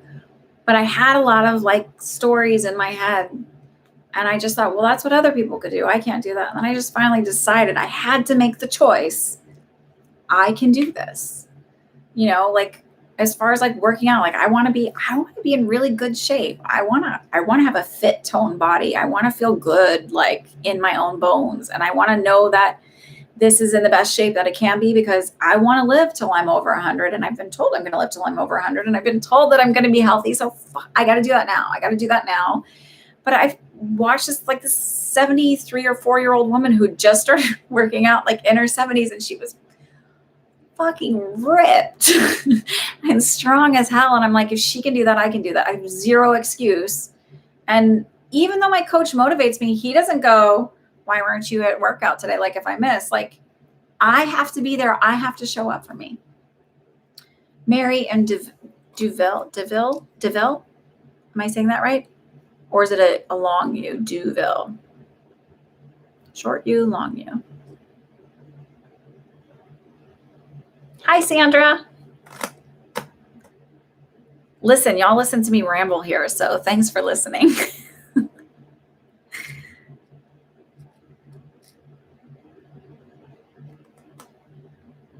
but I had a lot of like stories in my head. And I just thought, well, that's what other people could do. I can't do that. And then I just finally decided I had to make the choice. I can do this, you know, like, as far as like working out, like I want to be in really good shape. I want to have a fit toned body. I want to feel good, like in my own bones. And I want to know that this is in the best shape that it can be, because I want to live till I'm over 100. And I've been told I'm going to live till I'm over 100. And I've been told that I'm going to be healthy. So I got to do that now. I got to do that now. But I've watched this 73 or 4-year-old woman who just started working out like in her 70s. And she was fucking ripped and strong as hell. And I'm like, if she can do that, I can do that. I have zero excuse. And even though my coach motivates me, he doesn't go, why weren't you at workout today? Like if I miss, like I have to be there. I have to show up for me. Mary and Duville. Am I saying that right? Or is it a long U? Duville. Short U, long U. Hi, Sandra. Listen, y'all listen to me ramble here, so thanks for listening.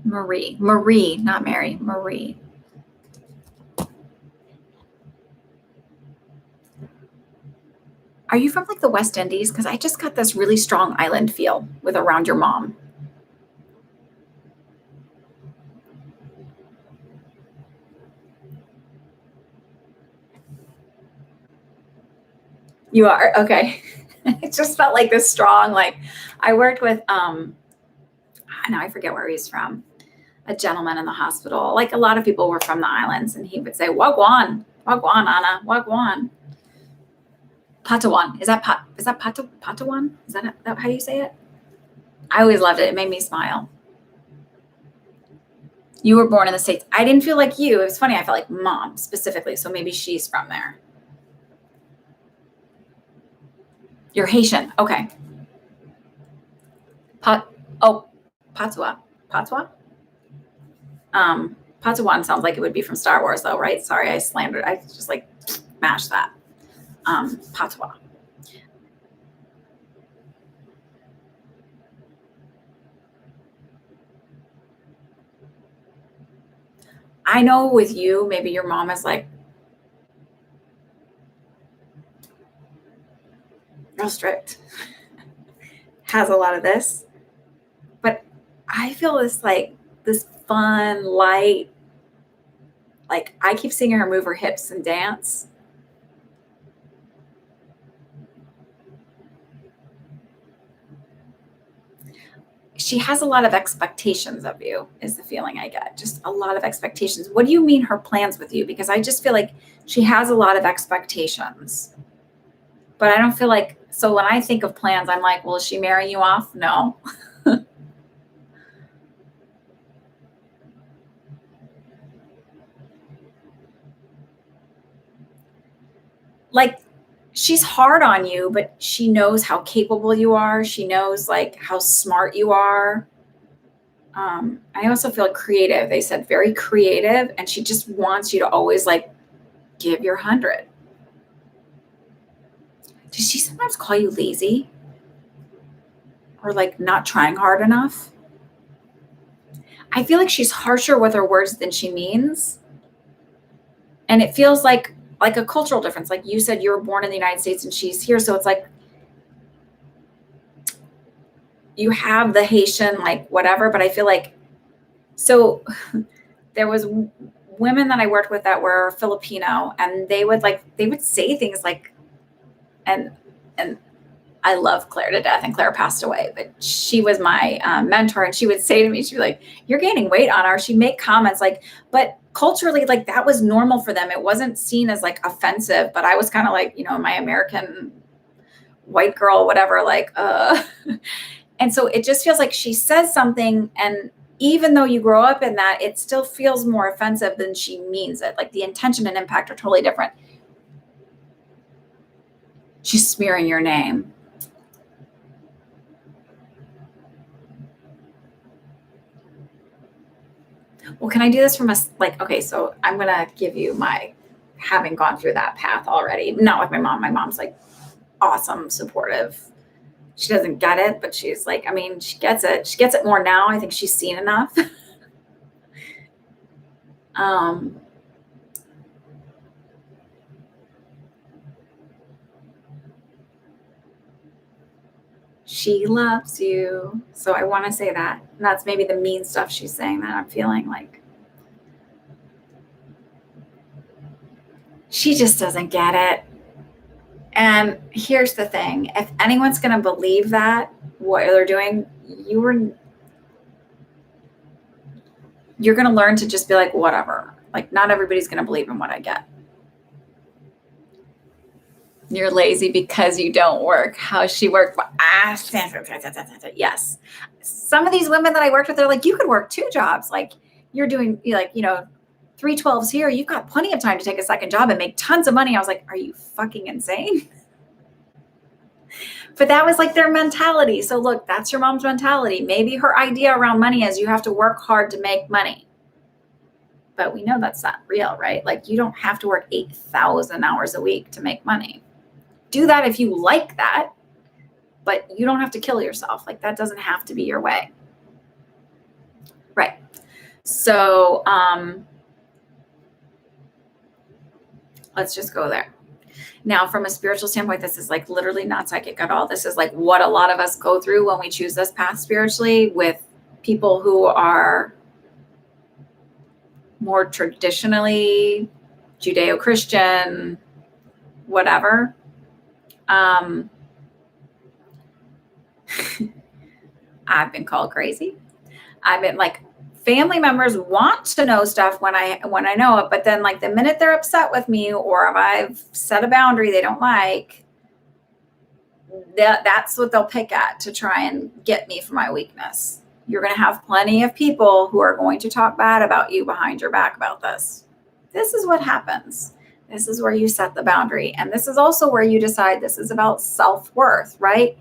Marie, not Mary, Marie. Are you from like the West Indies? Because I just got this really strong island feel with around your mom. You are? Okay. It just felt like this strong, like I worked with, now I forget where he's from, a gentleman in the hospital. Like a lot of people were from the islands, and he would say, Wagwan, Anna, Wagwan. Patawan. Is that Patawan? Is that how you say it? I always loved it. It made me smile. You were born in the States. I didn't feel like you. It was funny. I felt like mom specifically. So maybe she's from there. You're Haitian. Okay. Patois. Patawan sounds like it would be from Star Wars, though, right? Sorry, I slandered. I just like mashed that. Patois. I know with you, maybe your mom is like real strict, has a lot of this, but I feel this fun, light, like I keep seeing her move her hips and dance. She has a lot of expectations of you, is the feeling I get. Just a lot of expectations. What do you mean her plans with you? Because I just feel like she has a lot of expectations. But I don't feel like, so when I think of plans, I'm like, well, is she marrying you off? No. Like, she's hard on you, but she knows how capable you are. She knows like how smart you are. I also feel creative. They said very creative, and she just wants you to always like give your 100. Does she sometimes call you lazy or like not trying hard enough? I feel like she's harsher with her words than she means. And it feels like a cultural difference. Like you said, you were born in the United States and she's here. So it's like you have the Haitian, like whatever, but I feel like, so there was women that I worked with that were Filipino, and they would say things like, and I love Claire to death, and Claire passed away, but she was my mentor, and she would say to me, she'd be like, "You're gaining weight on her." She'd make comments like, but culturally, like that was normal for them. It wasn't seen as like offensive, but I was kind of like, my American white girl, whatever, like, and so it just feels like she says something, and even though you grow up in that, it still feels more offensive than she means it. Like the intention and impact are totally different. She's smearing your name. Well, can I do this from okay, so I'm going to give you my having gone through that path already. Not with my mom. My mom's like awesome, supportive. She doesn't get it, but she's like, I mean, she gets it. She gets it more now. I think she's seen enough. um, she loves you. So I want to say that. And that's maybe the mean stuff she's saying that I'm feeling like. She just doesn't get it. And here's the thing, if anyone's going to believe that, what they're doing, you're going to learn to just be like, whatever. Like, not everybody's going to believe in what I get. You're lazy because you don't work how she worked. Yes. Some of these women that I worked with, they're like, you could work 2 jobs. Like, you're doing, like, 312s here. You've got plenty of time to take a second job and make tons of money. I was like, are you fucking insane? But that was like their mentality. So look, that's your mom's mentality. Maybe her idea around money is you have to work hard to make money. But we know that's not real, right? Like you don't have to work 8,000 hours a week to make money. Do that if you like that, but you don't have to kill yourself. Like that doesn't have to be your way. Right. So let's just go there. Now, from a spiritual standpoint, this is like literally not psychic at all. This is like what a lot of us go through when we choose this path spiritually with people who are more traditionally Judeo-Christian, whatever. I've been called crazy. I've been like, family members want to know stuff when I know it, but then like the minute they're upset with me or if I've set a boundary they don't like, that's what they'll pick at to try and get me for my weakness. You're going to have plenty of people who are going to talk bad about you behind your back about this. This is what happens. This is where you set the boundary. And this is also where you decide this is about self-worth, right?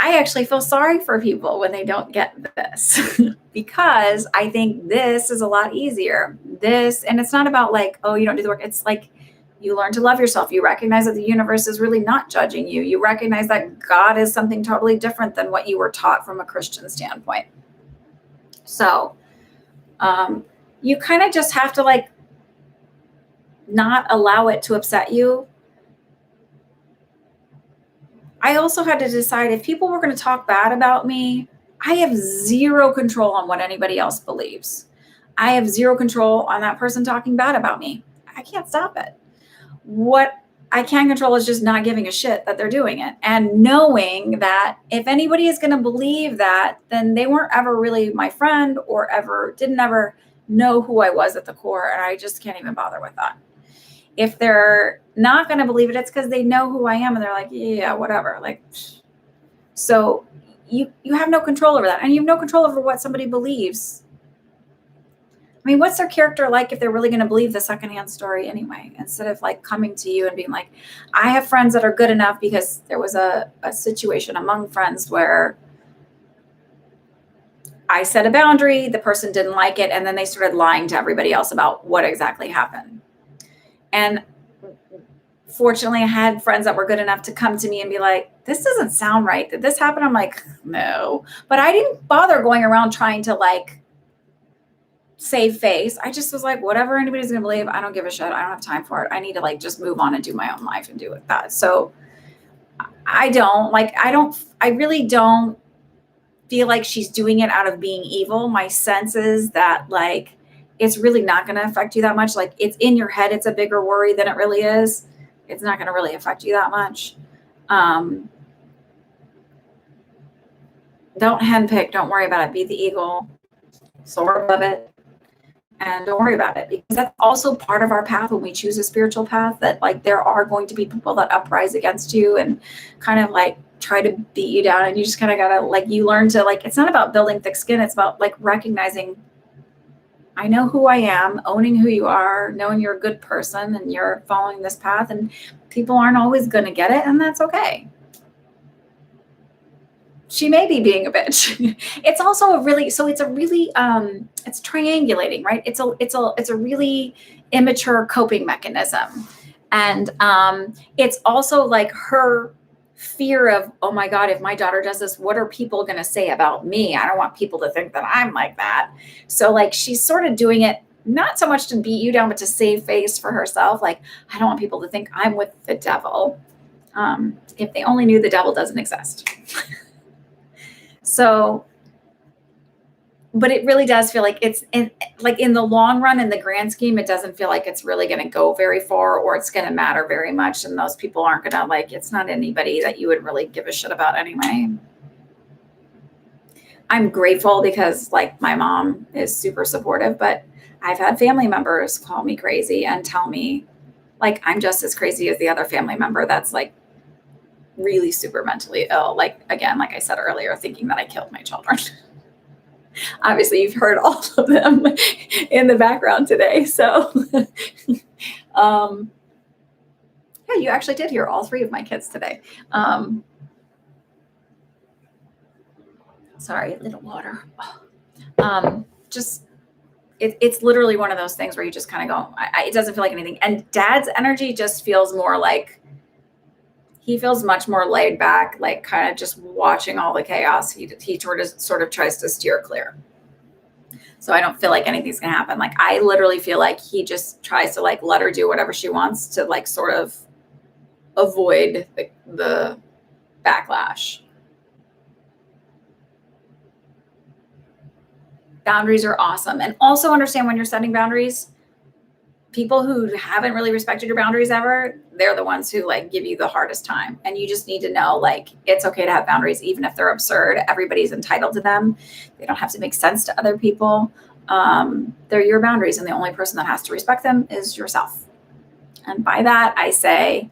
I actually feel sorry for people when they don't get this because I think this is a lot easier. And it's not about like, oh, you don't do the work. It's like you learn to love yourself. You recognize that the universe is really not judging you. You recognize that God is something totally different than what you were taught from a Christian standpoint. So you kind of just have to like not allow it to upset you. I also had to decide if people were going to talk bad about me, I have zero control on what anybody else believes. I have zero control on that person talking bad about me. I can't stop it. What I can control is just not giving a shit that they're doing it and knowing that if anybody is going to believe that, then they weren't ever really my friend or didn't ever know who I was at the core. And I just can't even bother with that. If they're not going to believe it, it's because they know who I am and they're like, yeah, whatever. Like, so you have no control over that. And you have no control over what somebody believes. I mean, what's their character like if they're really going to believe the secondhand story anyway, instead of like coming to you and being like, I have friends that are good enough, because there was a situation among friends where I set a boundary, the person didn't like it, and then they started lying to everybody else about what exactly happened. And fortunately, I had friends that were good enough to come to me and be like, this doesn't sound right. Did this happen? I'm like, no. But I didn't bother going around trying to like save face. I just was like, whatever anybody's going to believe, I don't give a shit. I don't have time for it. I need to like just move on and do my own life and do with that. So I really don't feel like she's doing it out of being evil. My sense is that like, it's really not going to affect you that much. Like it's in your head. It's a bigger worry than it really is. It's not going to really affect you that much. Don't handpick. Don't worry about it. Be the eagle. Soar above it. And don't worry about it, because that's also part of our path when we choose a spiritual path, that like there are going to be people that uprise against you and kind of like try to beat you down. And you just kind of got to like, you learn to like, it's not about building thick skin. It's about like recognizing, I know who I am, owning who you are, knowing you're a good person and you're following this path, and people aren't always going to get it. And that's okay. She may be being a bitch. It's also it's triangulating, right? It's a really immature coping mechanism. And it's also like her fear of, oh my God, if my daughter does this, what are people going to say about me? I don't want people to think that I'm like that. So like, she's sort of doing it, not so much to beat you down, but to save face for herself. Like, I don't want people to think I'm with the devil. If they only knew the devil doesn't exist. So, but it really does feel like it's in the long run, in the grand scheme, it doesn't feel like it's really going to go very far or it's going to matter very much. And those people aren't going to like, it's not anybody that you would really give a shit about anyway. I'm grateful because like my mom is super supportive, but I've had family members call me crazy and tell me like, I'm just as crazy as the other family member that's like really super mentally ill. Like, again, like I said earlier, thinking that I killed my children. Obviously, you've heard all of them in the background today. So, yeah, you actually did hear all three of my kids today. Sorry, a little water. It's literally one of those things where you just kind of go, it doesn't feel like anything. And Dad's energy just feels more like, he feels much more laid back, like kind of just watching all the chaos. He sort of tries to steer clear. So I don't feel like anything's going to happen. Like I literally feel like he just tries to like let her do whatever she wants to like sort of avoid the backlash. Boundaries are awesome. And also understand when you're setting boundaries, people who haven't really respected your boundaries ever, they're the ones who like give you the hardest time. And you just need to know, like, it's okay to have boundaries, even if they're absurd. Everybody's entitled to them. They don't have to make sense to other people. They're your boundaries. And the only person that has to respect them is yourself. And by that, I say,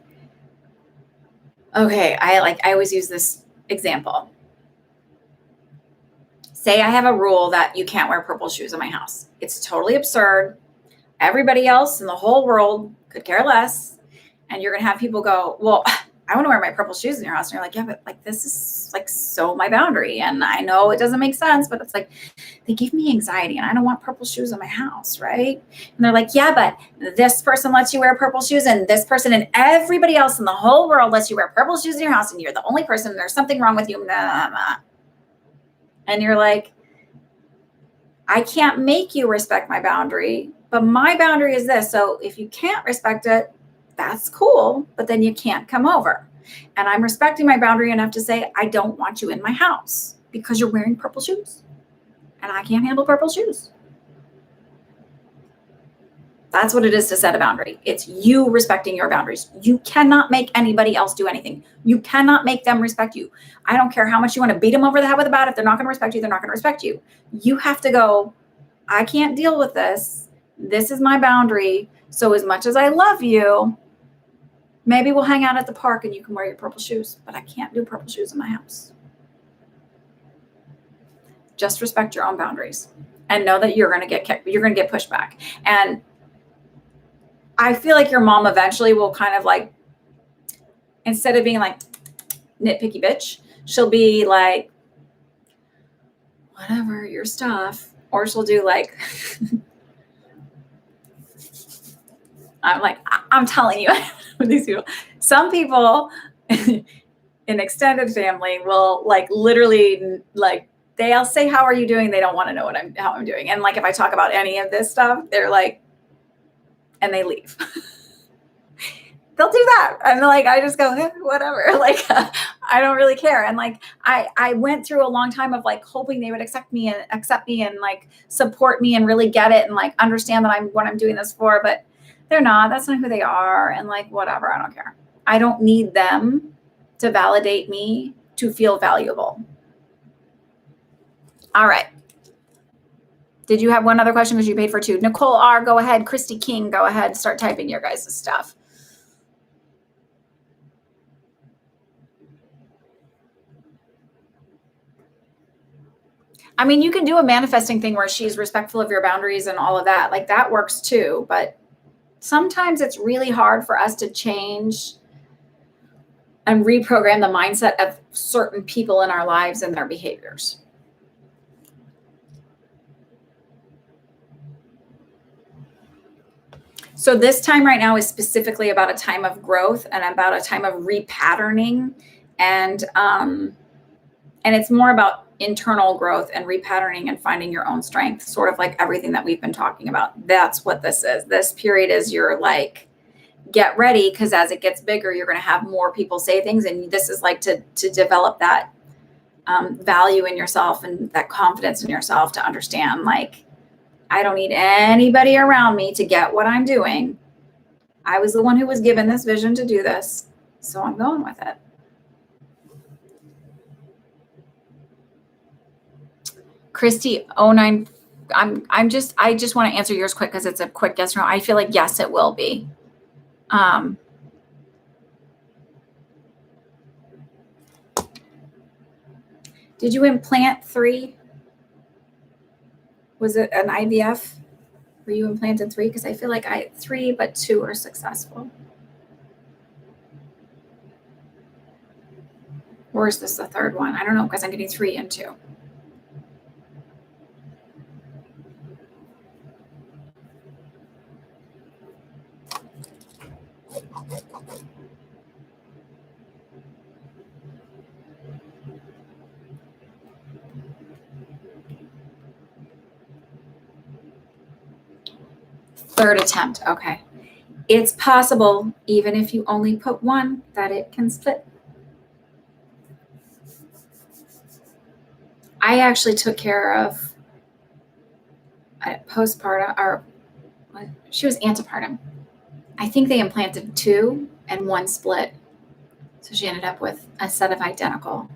okay, I always use this example. Say I have a rule that you can't wear purple shoes in my house. It's totally absurd. Everybody else in the whole world could care less. And you're going to have people go, well, I want to wear my purple shoes in your house. And you're like, yeah, but like, this is like so my boundary. And I know it doesn't make sense, but it's like, they give me anxiety and I don't want purple shoes in my house. Right. And they're like, yeah, but this person lets you wear purple shoes and this person and everybody else in the whole world lets you wear purple shoes in your house. And you're the only person, and there's something wrong with you. And you're like, I can't make you respect my boundary, but my boundary is this. So if you can't respect it, that's cool, but then you can't come over. And I'm respecting my boundary enough to say, I don't want you in my house because you're wearing purple shoes and I can't handle purple shoes. That's what it is to set a boundary. It's you respecting your boundaries. You cannot make anybody else do anything. You cannot make them respect you. I don't care how much you want to beat them over the head with a bat. If they're not going to respect you, they're not going to respect you. You have to go, I can't deal with this. This is my boundary. So as much as I love you, maybe we'll hang out at the park and you can wear your purple shoes, but I can't do purple shoes in my house. Just respect your own boundaries and know that you're going to get kicked, you're going to get pushed back. And I feel like your mom eventually will kind of like, instead of being like nitpicky bitch, she'll be like, whatever, your stuff. Or she'll do like, I'm like, I'm telling you, these people, some people in extended family will like literally like, they'll say, how are you doing? They don't want to know how I'm doing. And like, if I talk about any of this stuff, they're like, and they leave. They'll do that. And like, I just go, whatever. Like, I don't really care. And like, I went through a long time of like hoping they would accept me and like support me and really get it and like understand that I'm what I'm doing this for, but they're not. That's not who they are. And like, whatever, I don't care. I don't need them to validate me to feel valuable. All right. Did you have one other question? Because you paid for two. Nicole R., go ahead. Christy King, go ahead. Start typing your guys' stuff. I mean, you can do a manifesting thing where she's respectful of your boundaries and all of that. Like that works too. But sometimes it's really hard for us to change and reprogram the mindset of certain people in our lives and their behaviors. So this time right now is specifically about a time of growth and about a time of repatterning, and it's more about internal growth and repatterning and finding your own strength, sort of like everything that we've been talking about. That's what this is. This period is your like, get ready, because as it gets bigger, you're going to have more people say things, and this is like to develop that value in yourself and that confidence in yourself to understand like, I don't need anybody around me to get what I'm doing. I was the one who was given this vision to do this, so I'm going with it. Christy 09, I just want to answer yours quick because it's a quick yes or no. I feel like yes, it will be. Did you implant 3? Was it an IVF? Were you implanted 3? Because I feel like I 3, but 2 are successful. Or is this the third one? I don't know, because I'm getting 3 and 2. Third attempt. Okay. It's possible, even if you only put 1, that it can split. I actually took care of postpartum, or she was antepartum. I think they implanted 2 and 1 split. So she ended up with a set of identical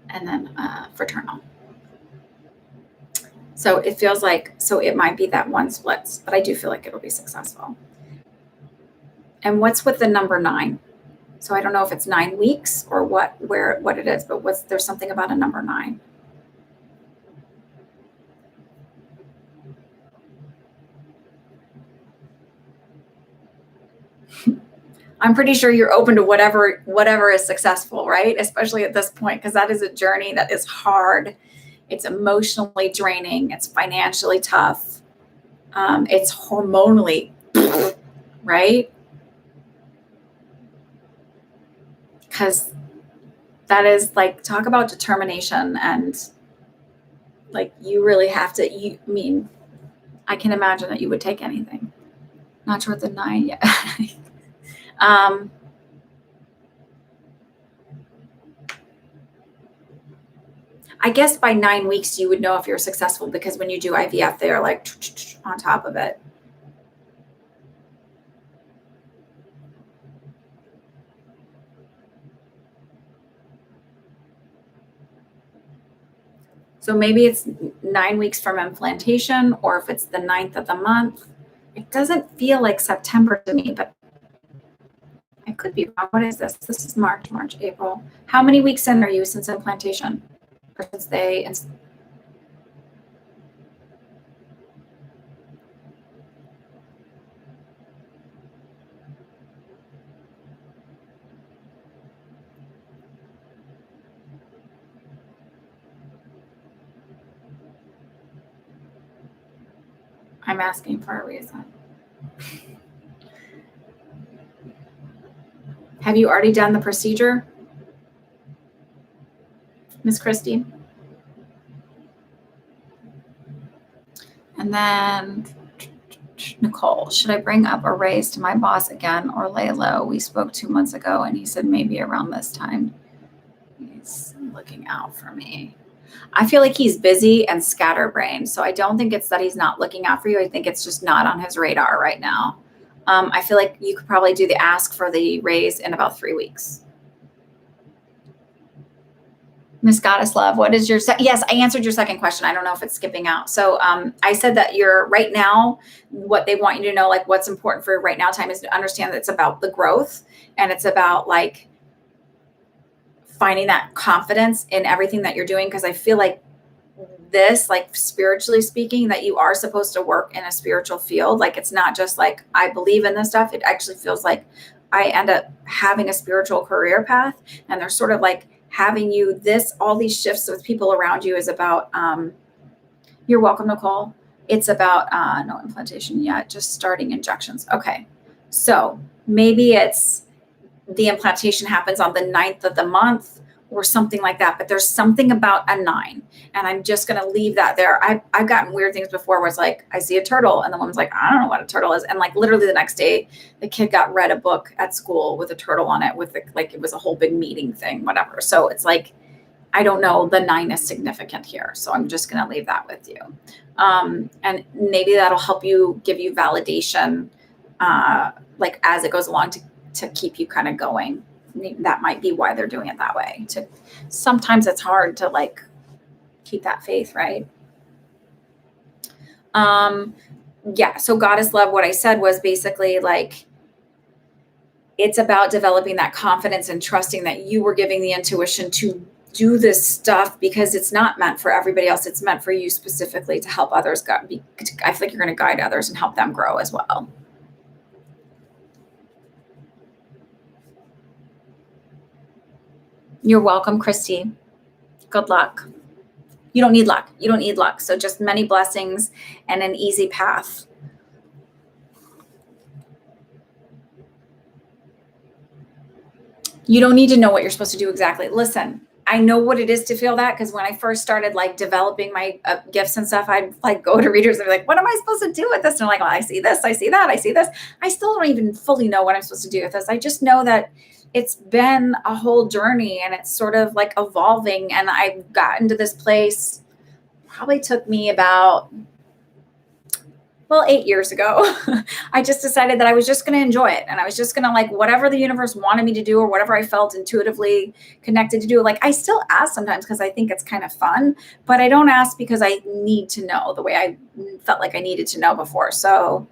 and then fraternal. So it feels like, so it might be that 1 splits, but I do feel like it'll be successful. And what's with the number 9? So I don't know if it's 9 weeks or what it is, but there's something about a number 9. I'm pretty sure you're open to whatever is successful, right? Especially at this point, because that is a journey that is hard. It's emotionally draining. It's financially tough. It's hormonally, right? Because that is like, talk about determination, and like you really have to. I mean, I can imagine that you would take anything. Not sure what the 9 yet. I guess by 9 weeks you would know if you're successful, because when you do IVF, they are like on top of it. So maybe it's 9 weeks from implantation, or if it's the 9th of the month. It doesn't feel like September to me, but I could be wrong. What is this? This is March, April. How many weeks in are you since implantation? Or since they? I'm asking for a reason. Have you already done the procedure, Miss Christie? And then Nicole, should I bring up a raise to my boss again or lay low? We spoke 2 months ago and he said maybe around this time. He's looking out for me. I feel like he's busy and scatterbrained. So I don't think it's that he's not looking out for you. I think it's just not on his radar right now. I feel like you could probably do the ask for the raise in about 3 weeks. Miss Goddess Love, what is your yes, I answered your second question. I don't know if it's skipping out. So I said that you're right now, what they want you to know, like what's important for right now time, is to understand that it's about the growth, and it's about like finding that confidence in everything that you're doing. Because I feel like this, like spiritually speaking, that you are supposed to work in a spiritual field. Like it's not just like I believe in this stuff. It actually feels like I end up having a spiritual career path, and they're sort of like having you all these shifts with people around you is about you're welcome, Nicole. It's about no implantation yet, just starting injections. Okay, so maybe it's the implantation happens on the 9th of the month or something like that, but there's something about a 9, and I'm just going to leave that there. I've gotten weird things before where it's like I see a turtle and the woman's like, I don't know what a turtle is, and like literally the next day the kid got read a book at school with a turtle on it, with like it was a whole big meeting thing, whatever. So it's like I don't know, the 9 is significant here, so I'm just going to leave that with you, and maybe that'll help you, give you validation like as it goes along to keep you kind of going. That might be why they're doing it that way. Sometimes it's hard to like keep that faith, right? Yeah. So Goddess Love, what I said was basically like, it's about developing that confidence and trusting that you were giving the intuition to do this stuff, because it's not meant for everybody else. It's meant for you specifically to help others. I feel like you're going to guide others and help them grow as well. You're welcome, Christy. Good luck. You don't need luck. You don't need luck. So just many blessings and an easy path. You don't need to know what you're supposed to do exactly. Listen, I know what it is to feel that, because when I first started like developing my gifts and stuff, I'd like go to readers and be like, what am I supposed to do with this? And I'm like, well, I see this, I see that, I see this. I still don't even fully know what I'm supposed to do with this. I just know that it's been a whole journey, and it's sort of like evolving. And I've gotten to this place, probably took me about 8 years ago. I just decided that I was just going to enjoy it. And I was just going to like whatever the universe wanted me to do, or whatever I felt intuitively connected to do. Like I still ask sometimes because I think it's kind of fun, but I don't ask because I need to know the way I felt like I needed to know before. So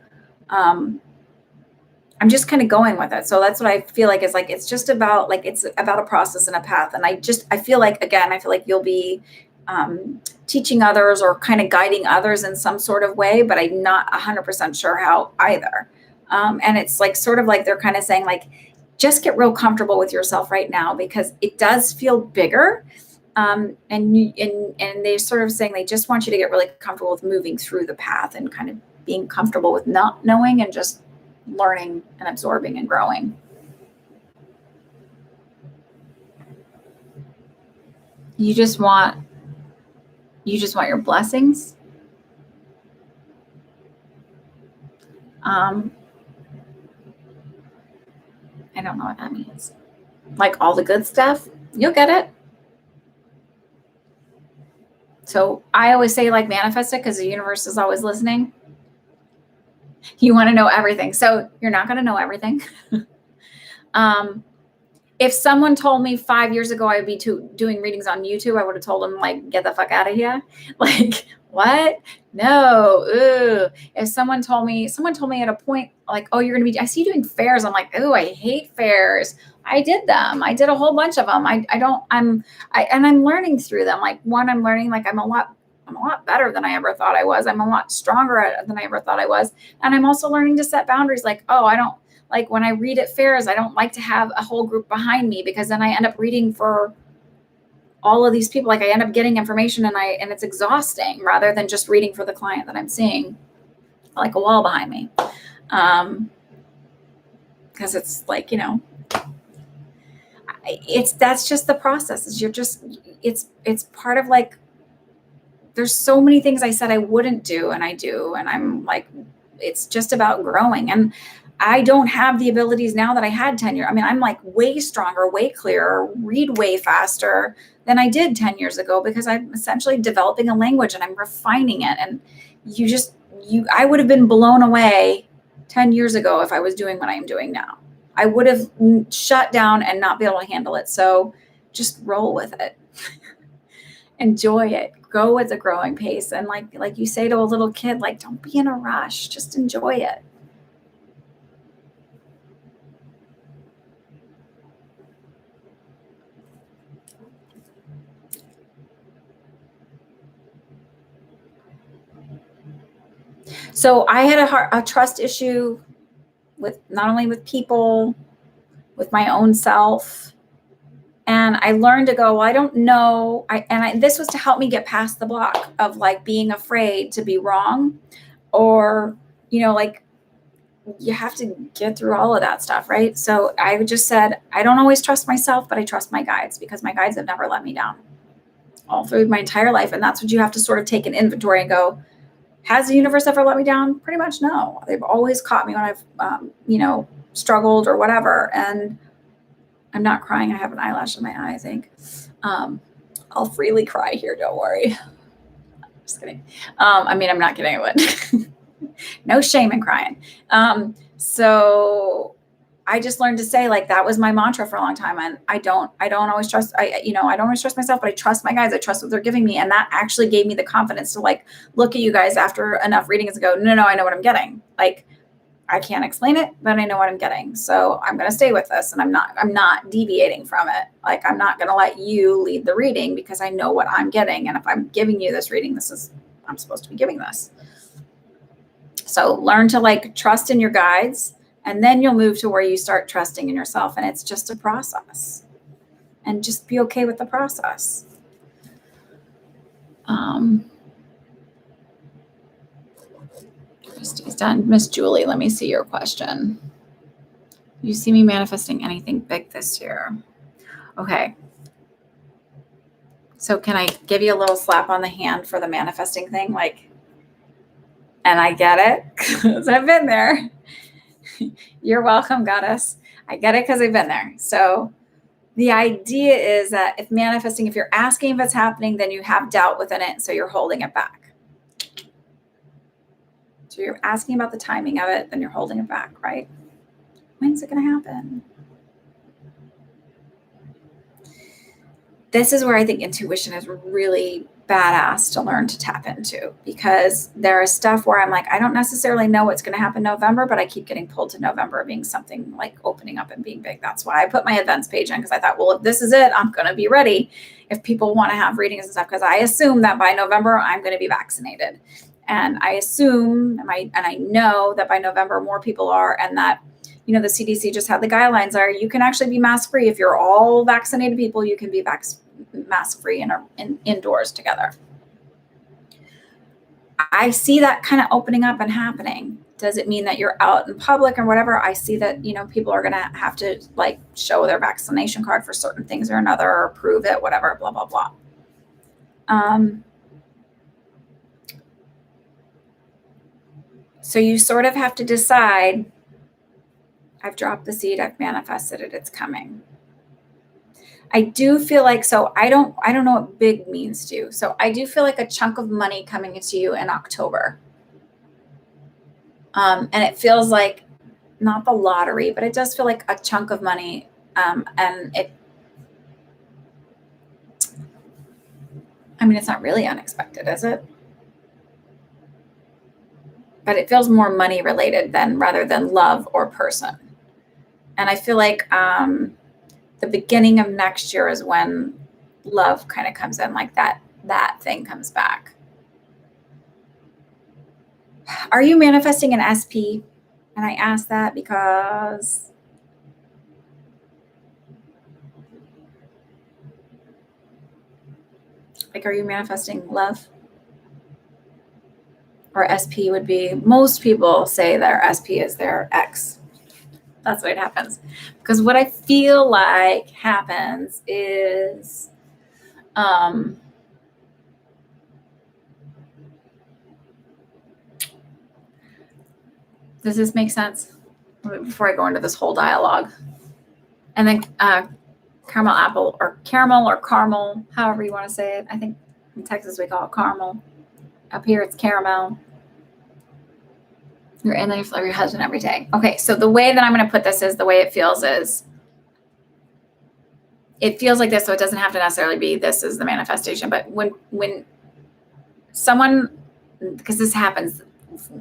I'm just kind of going with it. So that's what I feel like is like, it's just about like, it's about a process and a path. And I feel like, again, I feel like you'll be teaching others or kind of guiding others in some sort of way, but I'm not 100% sure how either. And it's like, sort of like they're kind of saying like, just get real comfortable with yourself right now, because it does feel bigger. And they're sort of saying they just want you to get really comfortable with moving through the path and kind of being comfortable with not knowing and just learning and absorbing and growing. You just want your blessings. I don't know what that means. Like all the good stuff, you'll get it. So I always say, like, manifest it, because the universe is always listening. You want to know everything. So you're not going to know everything. If someone told me 5 years ago I would be doing readings on YouTube, I would have told them, like, get the fuck out of here. Like, what? No. Ooh. If someone told me at a point, like, oh, you're going to be, I see you doing fairs. I'm like, oh, I hate fairs. I did them. I did a whole bunch of them. And I'm learning through them. Like, one, I'm learning, like, I'm a lot better than I ever thought I was. I'm a lot stronger than I ever thought I was. And I'm also learning to set boundaries. Like, oh, I don't, like, when I read at fairs, I don't like to have a whole group behind me, because then I end up reading for all of these people. Like, I end up getting information and it's exhausting, rather than just reading for the client that I'm seeing, like a wall behind me. Because it's like, that's just the process. It's part of, like, there's so many things I said I wouldn't do, and I do. And I'm like, it's just about growing. And I don't have the abilities now that I had 10 years. I mean, I'm like way stronger, way clearer, read way faster than I did 10 years ago, because I'm essentially developing a language and I'm refining it. And I would have been blown away 10 years ago if I was doing what I am doing now. I would have shut down and not be able to handle it. So just roll with it. Enjoy it. Go at the growing pace. And like you say to a little kid, like, don't be in a rush. Just enjoy it. So I had a trust issue with not only with people, with my own self. And I learned to go, well, I don't know. This was to help me get past the block of, like, being afraid to be wrong, or, like, you have to get through all of that stuff. Right. So I just said, I don't always trust myself, but I trust my guides, because my guides have never let me down all through my entire life. And that's what you have to sort of take an inventory and go, has the universe ever let me down? Pretty much no. They've always caught me when I've, struggled or whatever. And I'm not crying. I have an eyelash in my eye, I think. I'll freely cry here. Don't worry. Just kidding. I'm not kidding. But no shame in crying. So I just learned to say, like, that was my mantra for a long time. And I don't always trust, I don't always trust myself, but I trust my guides. I trust what they're giving me. And that actually gave me the confidence to, like, look at you guys after enough readings and go, no, I know what I'm getting. Like, I can't explain it, but I know what I'm getting. So I'm going to stay with this, and I'm not deviating from it. Like, I'm not going to let you lead the reading, because I know what I'm getting. And if I'm giving you this reading, I'm supposed to be giving this. So learn to, like, trust in your guides, and then you'll move to where you start trusting in yourself. And it's just a process, and just be okay with the process. Christy's done. Miss Julie, let me see your question. You see me manifesting anything big this year? Okay. So can I give you a little slap on the hand for the manifesting thing? Like, and I get it, because I've been there. You're welcome, goddess. I get it, because I've been there. So the idea is that if you're asking if it's happening, then you have doubt within it. So you're holding it back. So you're asking about the timing of it, then you're holding it back, right? When's it going to happen? This is where I think intuition is really badass to learn to tap into, because there is stuff where I'm like, I don't necessarily know what's going to happen in November, but I keep getting pulled to November being something like opening up and being big. That's why I put my events page in, because I thought, well, if this is it, I'm going to be ready if people want to have readings and stuff, because I assume that by November I'm going to be vaccinated. And I assume, and I know that by November more people are, and that the CDC just had the guidelines are you can actually be mask free. If you're all vaccinated people, you can be mask free in indoors together. I see that kind of opening up and happening. Does it mean that you're out in public or whatever? I see that, people are going to have to like show their vaccination card for certain things or another, or prove it, whatever, blah, blah, blah. So you sort of have to decide, I've dropped the seed, I've manifested it, it's coming. I do feel like, so I don't know what big means to you. So I do feel like a chunk of money coming into you in October. And it feels like not the lottery, but it does feel like a chunk of money. And it's not really unexpected, is it? But it feels more money related rather than love or person. And I feel like the beginning of next year is when love kind of comes in, like that thing comes back. Are you manifesting an SP? And I ask that because are you manifesting love? Or SP would be, most people say their SP is their ex. That's what happens. Because what I feel like happens is, does this make sense? Before I go into this whole dialogue. And then caramel, however you want to say it. I think in Texas we call it caramel. Up here it's caramel. You're in there for your husband every day. Okay, so the way that I'm going to put this is, the way it feels is, it feels like this, so it doesn't have to necessarily be this is the manifestation. But when someone, because this happens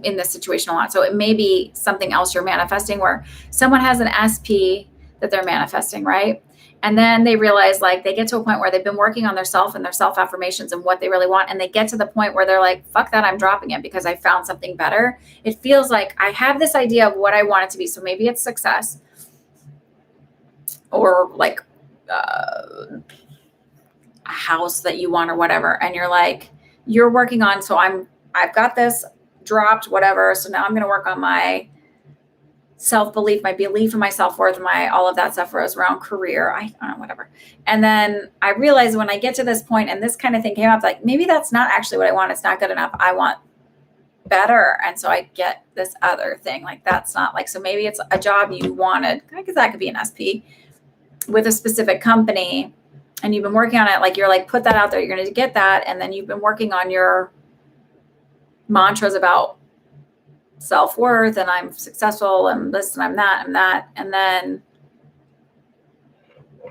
in this situation a lot, so it may be something else you're manifesting, where someone has an SP that they're manifesting, right? And then they realize, like, they get to a point where they've been working on their self and their self affirmations and what they really want. And they get to the point where they're like, fuck that, I'm dropping it because I found something better. It feels like I have this idea of what I want it to be. So maybe it's success, or like a house that you want or whatever. And you're like, you're working on, so I've got this dropped, whatever. So now I'm going to work on my self-belief, my belief in my self-worth, all of that stuff was around career. I don't know, whatever. And then I realized when I get to this point and this kind of thing came up, like, maybe that's not actually what I want. It's not good enough. I want better. And so I get this other thing. Like, that's not like, so maybe it's a job you wanted, because that could be an SP with a specific company, and you've been working on it. Like, you're like, put that out there. You're going to get that. And then you've been working on your mantras about self-worth, and I'm successful, and this, and I'm that. And then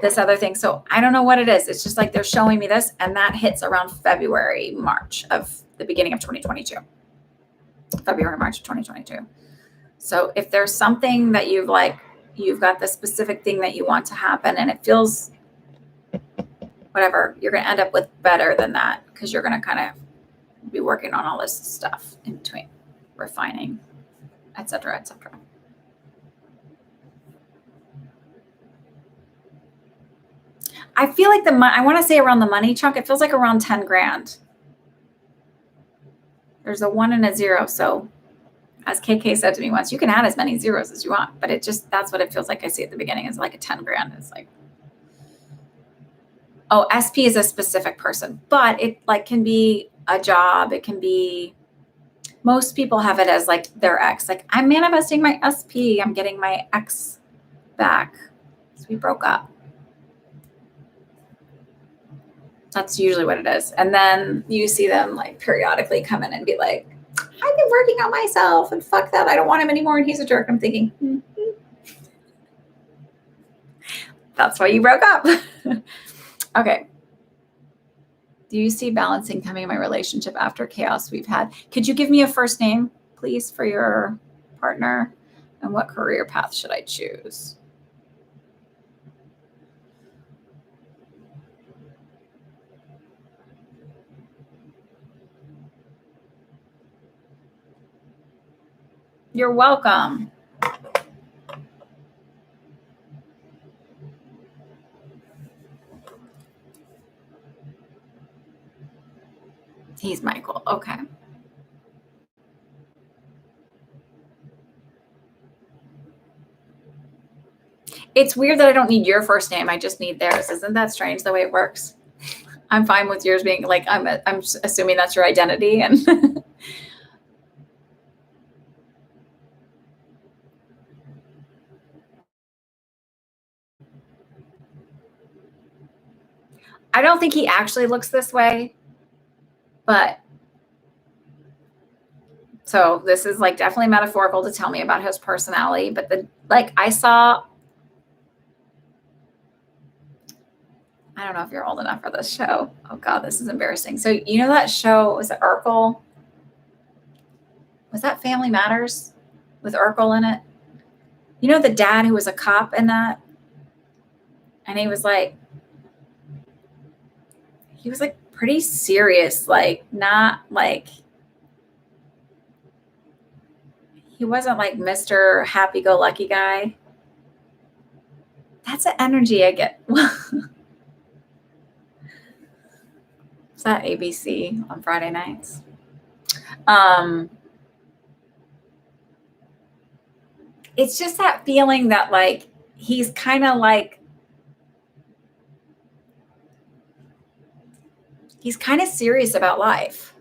this other thing. So I don't know what it is. It's just like they're showing me this, and that hits around February, March of the beginning of 2022. February, March of 2022. So if there's something that you've got the specific thing that you want to happen, and it feels whatever, you're going to end up with better than that, because you're going to kind of be working on all this stuff in between, refining, et cetera, et cetera. I feel like I want to say around the money chunk, it feels like around 10 grand. There's a 1 and a 0. So as KK said to me once, you can add as many zeros as you want, but that's what it feels like. I see at the beginning is like a 10 grand. It's like, oh, SP is a specific person, but it like can be a job. It can be, most people have it as like their ex. Like, I'm manifesting my SP. I'm getting my ex back. So we broke up. That's usually what it is. And then you see them like periodically come in and be like, I've been working on myself, and fuck that, I don't want him anymore, and he's a jerk. I'm thinking, that's why you broke up. Okay. Do you see balancing coming in my relationship after chaos we've had? Could you give me a first name, please, for your partner? And what career path should I choose? You're welcome. He's Michael. Okay. It's weird that I don't need your first name. I just need theirs. Isn't that strange the way it works? I'm fine with yours being like, I'm assuming that's your identity. And I don't think he actually looks this way, but so this is like definitely metaphorical to tell me about his personality. But I saw, I don't know if you're old enough for this show. Oh God, this is embarrassing. So you know that show, was it Urkel? Was that Family Matters with Urkel in it? You know the dad who was a cop in that? And he was like pretty serious, like not like, he wasn't like Mr. Happy-go-lucky guy. That's the energy I get. Is that ABC on Friday nights? It's just that feeling that like he's kind of like, he's kind of serious about life.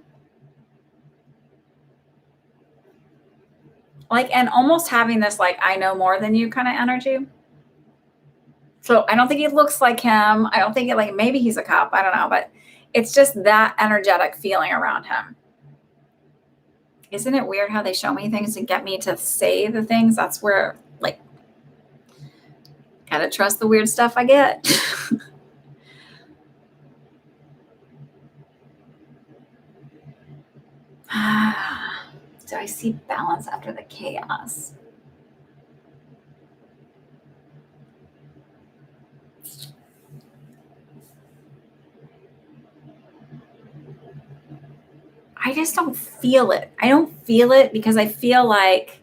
Like, and almost having this like I know more than you kind of energy. So I don't think he looks like him. I don't think it, like, maybe he's a cop. I don't know, but it's just that energetic feeling around him. Isn't it weird how they show me things and get me to say the things? That's where, like, gotta trust the weird stuff I get. Do I see balance after the chaos? I just don't feel it. I don't feel it because I feel like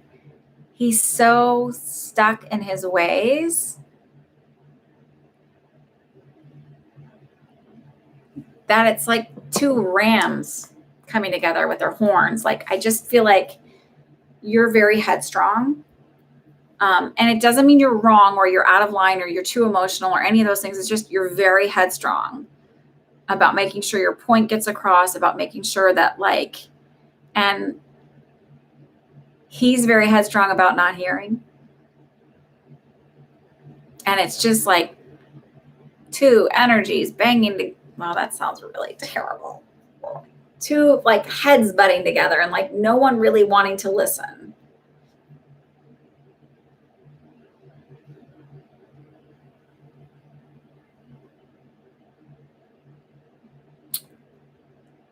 he's so stuck in his ways that it's like two rams coming together with their horns. Like, I just feel like you're very headstrong. And it doesn't mean you're wrong or you're out of line or you're too emotional or any of those things. It's just you're very headstrong about making sure your point gets across, about making sure that, like, and he's very headstrong about not hearing. And it's just like two energies banging. Well, that sounds really terrible. Two like heads butting together and like no one really wanting to listen.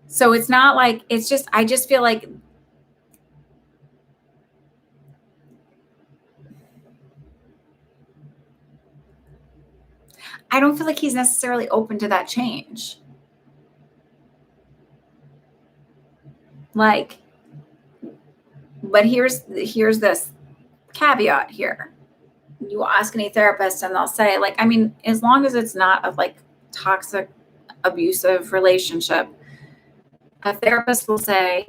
So it's not like, it's just, I just feel like I don't feel like he's necessarily open to that change. Like, but here's this caveat here. You ask any therapist and they'll say, like, I mean, as long as it's not a like toxic, abusive relationship, a therapist will say,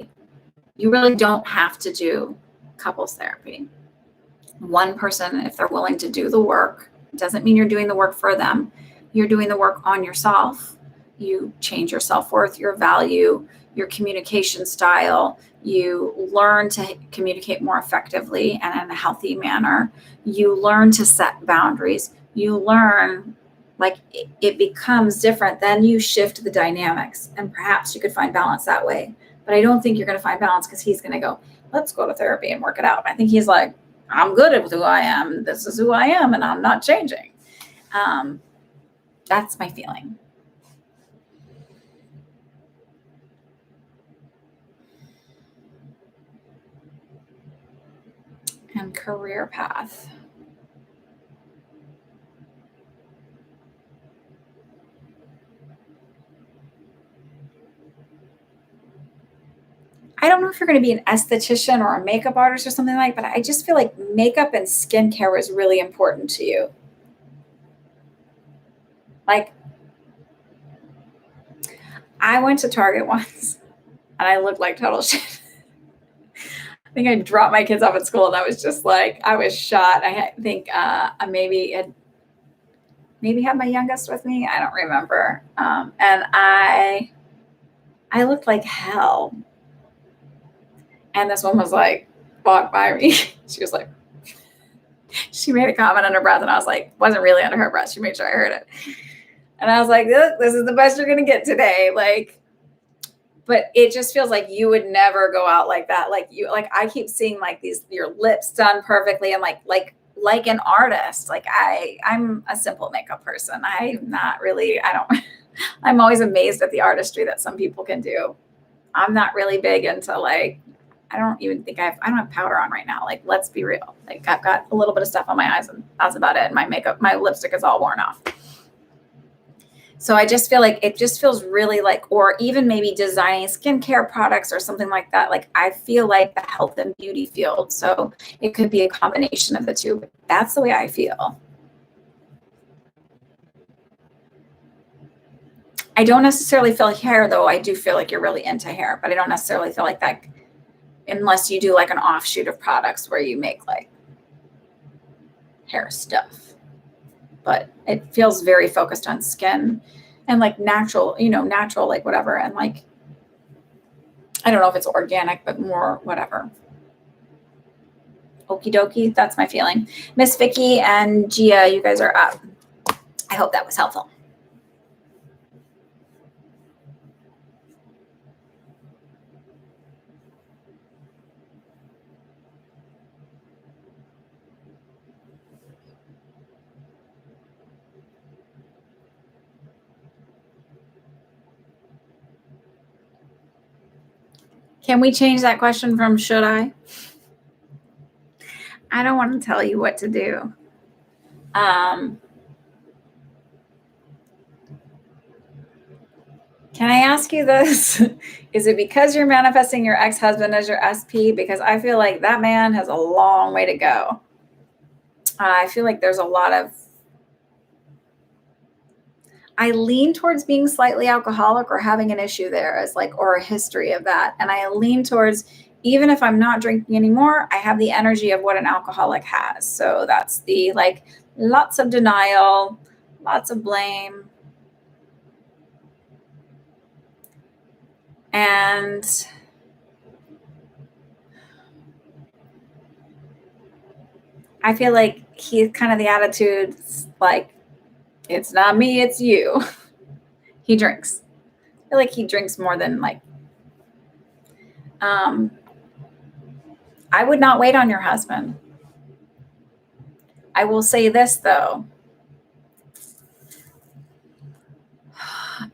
you really don't have to do couples therapy. One person, if they're willing to do the work, doesn't mean you're doing the work for them. You're doing the work on yourself. You change your self-worth, your value, your communication style. You learn to communicate more effectively and in a healthy manner. You learn to set boundaries. You learn, like, it becomes different. Then you shift the dynamics and perhaps you could find balance that way. But I don't think you're going to find balance because he's going to go, let's go to therapy and work it out. I think he's like, I'm good at who I am. This is who I am, and I'm not changing. That's my feeling. And career path. I don't know if you're going to be an esthetician or a makeup artist or something like that, but I just feel like makeup and skincare is really important to you. Like, I went to Target once and I looked like total shit. I think I dropped my kids off at school and I was just like, I was shot. I think I maybe had my youngest with me. I don't remember. And I looked like hell. And this one was like, walked by me. She was like, she made a comment under her breath, and I was like, wasn't really under her breath. She made sure I heard it. And I was like, this is the best you're going to get today. Like, but it just feels like you would never go out like that. Like I keep seeing like your lips done perfectly. And like an artist, like I'm a simple makeup person. I'm always amazed at the artistry that some people can do. I'm not really big into like, I don't have powder on right now. Like, let's be real. Like I've got a little bit of stuff on my eyes and that's about it. And my lipstick is all worn off. So I just feel like it just feels really like, or even maybe designing skincare products or something like that. Like I feel like the health and beauty field. So it could be a combination of the two, but that's the way I feel. I don't necessarily feel hair though. I do feel like you're really into hair, but I don't necessarily feel like that unless you do like an offshoot of products where you make like hair stuff. But it feels very focused on skin and like natural, like whatever. And like, I don't know if it's organic, but more whatever. Okie dokie. That's my feeling. Miss Vicky and Gia, you guys are up. I hope that was helpful. Can we change that question from should I? I don't want to tell you what to do. Can I ask you this? Is it because you're manifesting your ex-husband as your SP? Because I feel like that man has a long way to go. I feel like there's a lot of, I lean towards being slightly alcoholic or having an issue there as like, or a history of that. And I lean towards, even if I'm not drinking anymore, I have the energy of what an alcoholic has. So that's the like lots of denial, lots of blame. And I feel like he's kind of the attitude like, it's not me, it's you. He drinks. I feel like he drinks more than like, I would not wait on your husband. I will say this though.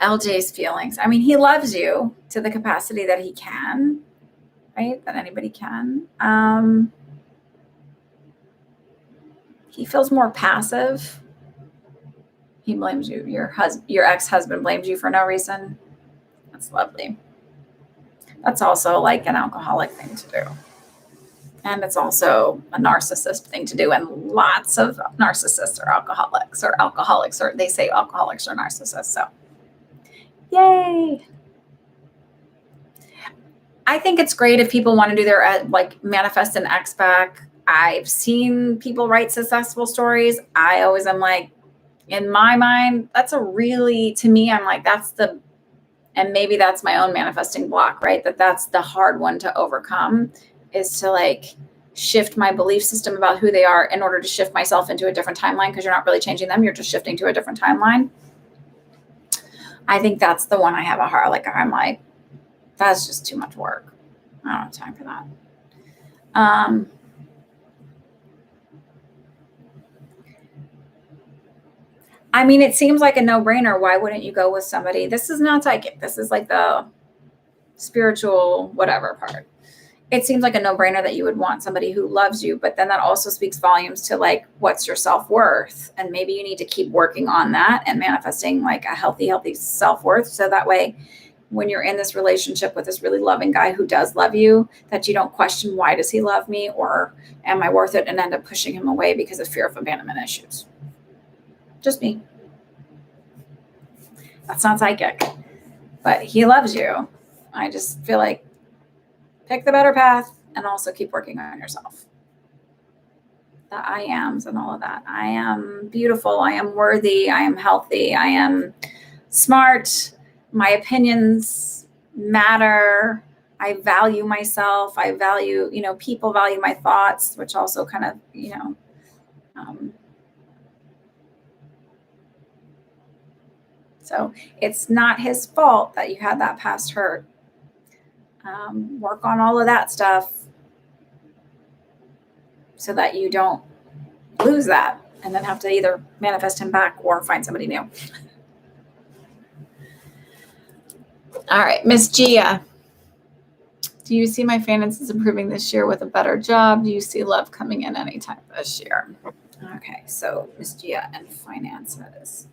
LJ's feelings. I mean, he loves you to the capacity that he can, right? That anybody can. He feels more passive. He blames you. Your ex-husband blames you for no reason. That's lovely. That's also like an alcoholic thing to do. And it's also a narcissist thing to do. And lots of narcissists are alcoholics, or they say alcoholics are narcissists. So, yay. I think it's great if people want to do their, like, manifest an ex back. I've seen people write successful stories. I always am like, in my mind, that's a really, to me, I'm like, and maybe that's my own manifesting block, right? That's the hard one to overcome, is to like shift my belief system about who they are in order to shift myself into a different timeline, because you're not really changing them. You're just shifting to a different timeline. I think that's the one I have a hard, like, I'm like, that's just too much work. I don't have time for that. I mean, it seems like a no-brainer. Why wouldn't you go with somebody? This is not psychic. This is like the spiritual whatever part. It seems like a no-brainer that you would want somebody who loves you, but then that also speaks volumes to like, what's your self-worth? And maybe you need to keep working on that and manifesting like a healthy self-worth. So that way, when you're in this relationship with this really loving guy who does love you, that you don't question, why does he love me? Or am I worth it? And end up pushing him away because of fear of abandonment issues. Just me. That's not psychic, but he loves you. I just feel like pick the better path and also keep working on yourself. The I ams and all of that. I am beautiful. I am worthy. I am healthy. I am smart. My opinions matter. I value myself. I value, people value my thoughts, which also kind of, so it's not his fault that you had that past hurt. Work on all of that stuff so that you don't lose that and then have to either manifest him back or find somebody new. All right, Miss Gia. Do you see my finances improving this year with a better job? Do you see love coming in anytime this year? Okay, so Miss Gia and finances.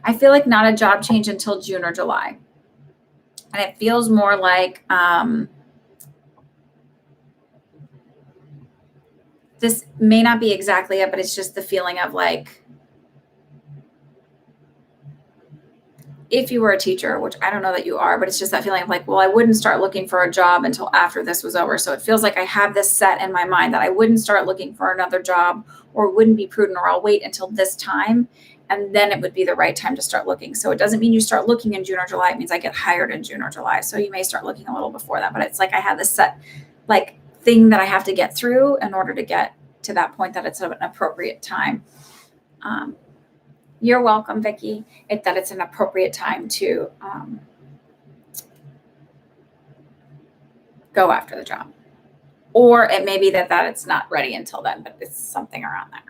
I feel like not a job change until June or July. And it feels more like this may not be exactly it, but it's just the feeling of like, if you were a teacher, which I don't know that you are, but it's just that feeling of like, well, I wouldn't start looking for a job until after this was over. So it feels like I have this set in my mind that I wouldn't start looking for another job or wouldn't be prudent, or I'll wait until this time and then it would be the right time to start looking. So it doesn't mean you start looking in June or July. It means I get hired in June or July. So you may start looking a little before that, but it's like I have this set like thing that I have to get through in order to get to that point that it's an appropriate time. You're welcome, Vicki. That it's an appropriate time to go after the job. Or it may be that it's not ready until then, but it's something around there.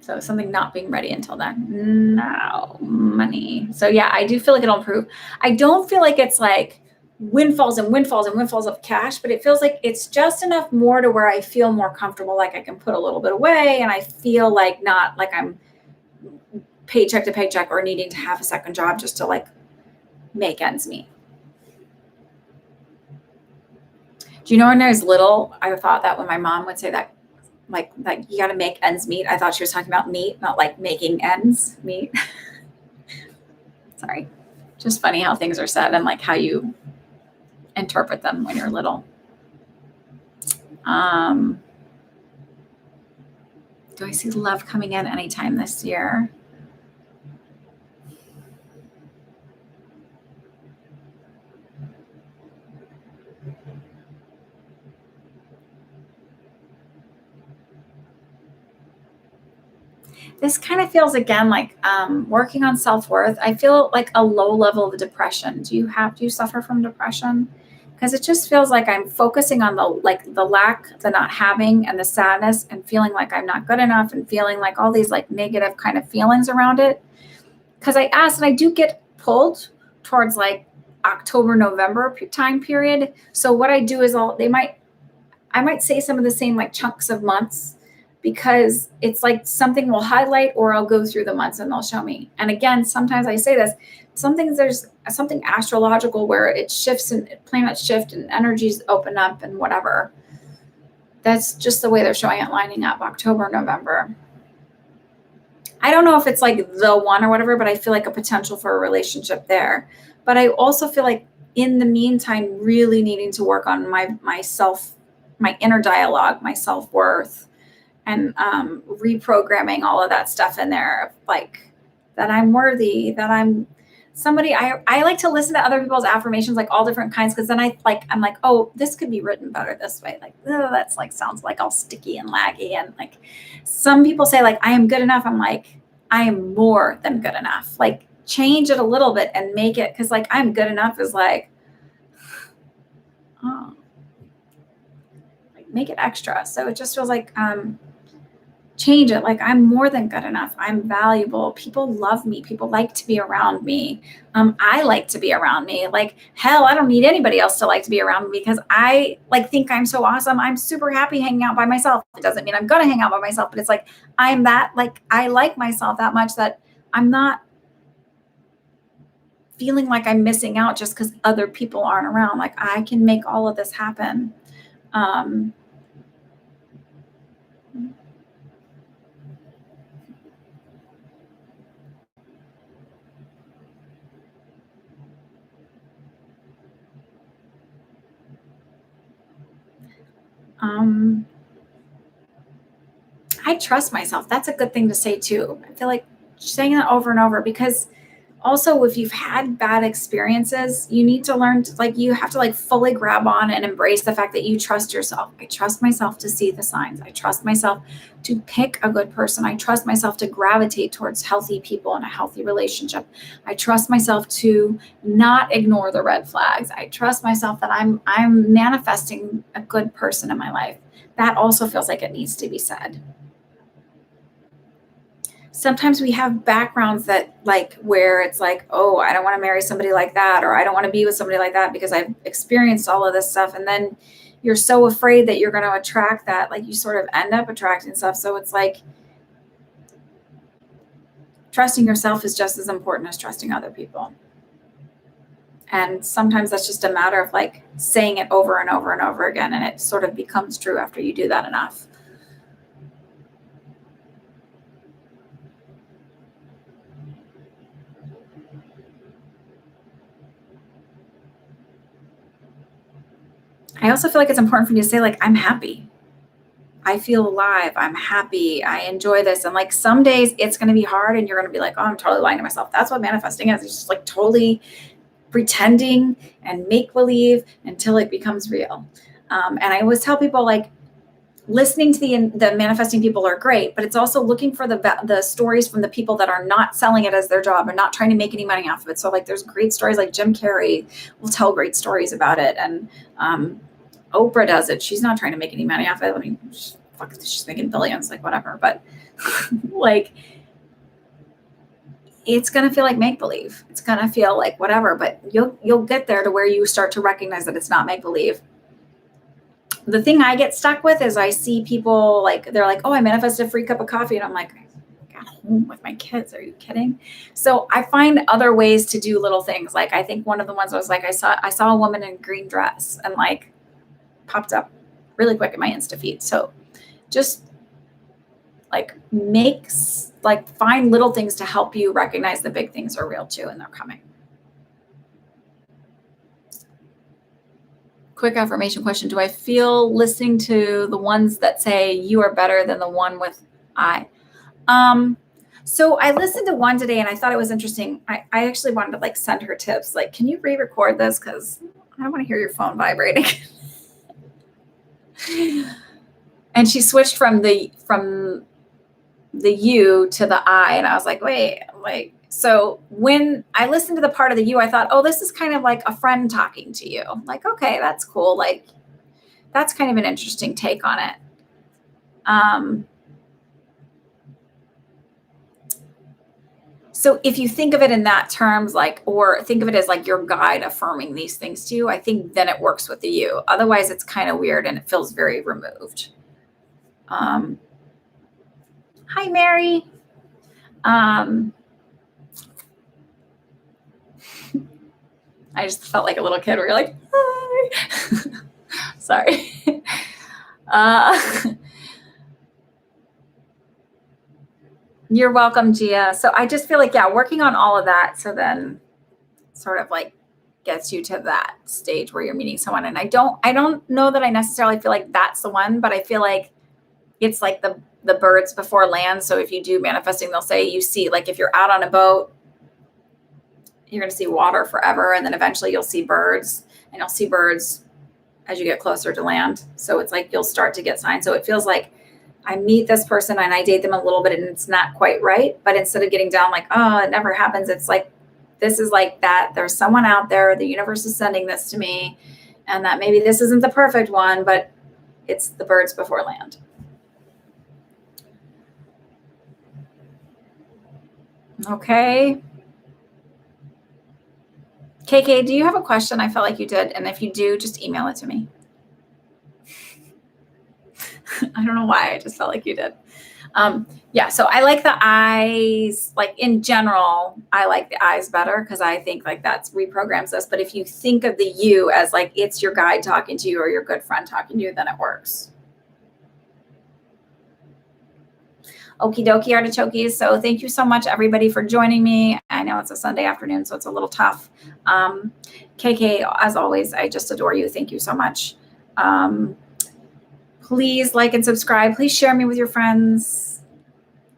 So something not being ready until then. No, money. So yeah, I do feel like it'll improve. I don't feel like it's like windfalls and windfalls and windfalls of cash, but it feels like it's just enough more to where I feel more comfortable, like I can put a little bit away and I feel like not like I'm paycheck to paycheck or needing to have a second job just to like make ends meet. Do you know when I was little, I thought that when my mom would say that, like you got to make ends meet, I thought she was talking about meat, not like making ends meet. Sorry. Just funny how things are said and like how you interpret them when you're little. Do I see love coming in anytime this year? This kind of feels again like working on self-worth. I feel like a low level of depression. Do you suffer from depression? Because it just feels like I'm focusing on the lack, the not having, and the sadness, and feeling like I'm not good enough, and feeling like all these like negative kind of feelings around it. Because I asked, and I do get pulled towards like October, November time period. So what I do is I might say some of the same like chunks of months, because it's like something will highlight, or I'll go through the months and they'll show me. And again, sometimes I say this, there's something astrological where it shifts and planets shift and energies open up and whatever. That's just the way they're showing it lining up, October, November. I don't know if it's like the one or whatever, but I feel like a potential for a relationship there. But I also feel like in the meantime, really needing to work on myself, my inner dialogue, my self-worth, and reprogramming all of that stuff in there, like that I'm worthy, that I'm somebody. I like to listen to other people's affirmations, like all different kinds, because then I'm like, oh, this could be written better this way. Like, oh, that's like sounds like all sticky and laggy. And like some people say, like, I am good enough. I'm like, I am more than good enough. Like, change it a little bit and make it, because like I'm good enough is like, oh, like make it extra. So it just feels like change it. Like I'm more than good enough. I'm valuable. People love me. People like to be around me. I like to be around me. Like hell, I don't need anybody else to like to be around me, because I like think I'm so awesome. I'm super happy hanging out by myself. It doesn't mean I'm gonna hang out by myself, but it's like I'm that, like I like myself that much that I'm not feeling like I'm missing out just because other people aren't around. Like I can make all of this happen. I trust myself. That's a good thing to say too. I feel like saying that over and over, because also if you've had bad experiences, you need to learn to, like, you have to like fully grab on and embrace the fact that you trust yourself. I trust myself to see the signs. I trust myself to pick a good person. I trust myself to gravitate towards healthy people in a healthy relationship. I trust myself to not ignore the red flags. I trust myself that I'm manifesting a good person in my life. That also feels like it needs to be said. Sometimes we have backgrounds that, like, where it's like, oh, I don't want to marry somebody like that, or I don't want to be with somebody like that because I've experienced all of this stuff. And then you're so afraid that you're going to attract that, like you sort of end up attracting stuff. So it's like trusting yourself is just as important as trusting other people. And sometimes that's just a matter of like saying it over and over and over again, and it sort of becomes true after you do that enough. I also feel like it's important for you to say, like, I'm happy. I feel alive. I'm happy. I enjoy this. And like some days it's going to be hard and you're going to be like, oh, I'm totally lying to myself. That's what manifesting is. It's just like totally pretending and make believe until it becomes real. And I always tell people, like, listening to the manifesting people are great, but it's also looking for the stories from the people that are not selling it as their job and not trying to make any money off of it. So like there's great stories, like Jim Carrey will tell great stories about it. And Oprah does it. She's not trying to make any money off it. I mean, she's making billions, like whatever. But like, it's going to feel like make believe. It's going to feel like whatever, but you'll get there to where you start to recognize that it's not make believe. The thing I get stuck with is I see people like, they're like, oh, I manifested a free cup of coffee. And I'm like, I got home with my kids. Are you kidding? So I find other ways to do little things. Like, I think one of the ones was like, I saw a woman in a green dress and like popped up really quick in my Insta feed. So just like find little things to help you recognize the big things are real too, and they're coming. Quick affirmation question. Do I feel listening to the ones that say you are better than the one with I? So I listened to one today and I thought it was interesting. I actually wanted to like send her tips. Like, can you re-record this? Cause I don't want to hear your phone vibrating. And she switched from the you to the I. And I was like, wait, like, so when I listened to the part of the you, I thought, oh, this is kind of like a friend talking to you. Like, okay, that's cool. Like, that's kind of an interesting take on it. So if you think of it in that terms, like, or think of it as like your guide affirming these things to you, I think then it works with the you. Otherwise, it's kind of weird and it feels very removed. Hi, Mary. I just felt like a little kid where you're like, hi. Sorry. You're welcome, Gia. So I just feel like, yeah, working on all of that. So then sort of like gets you to that stage where you're meeting someone. And I don't know that I necessarily feel like that's the one, but I feel like it's like the birds before land. So if you do manifesting, they'll say you see, like, if you're out on a boat, you're going to see water forever. And then eventually you'll see birds, and you'll see birds as you get closer to land. So it's like, you'll start to get signs. So it feels like I meet this person and I date them a little bit and it's not quite right. But instead of getting down like, oh, it never happens, it's like, this is like that. There's someone out there. The universe is sending this to me, and that maybe this isn't the perfect one, but it's the birds before land. Okay. KK, do you have a question? I felt like you did. And if you do, just email it to me. I don't know why. I just felt like you did. Yeah. So I like the eyes, like in general, I like the eyes better because I think like that's reprograms us. But if you think of the you as like it's your guide talking to you or your good friend talking to you, then it works. Okie dokie artichokes. So thank you so much, everybody, for joining me. I know it's a Sunday afternoon, so it's a little tough. KK, as always, I just adore you. Thank you so much. Please like and subscribe. Please share me with your friends.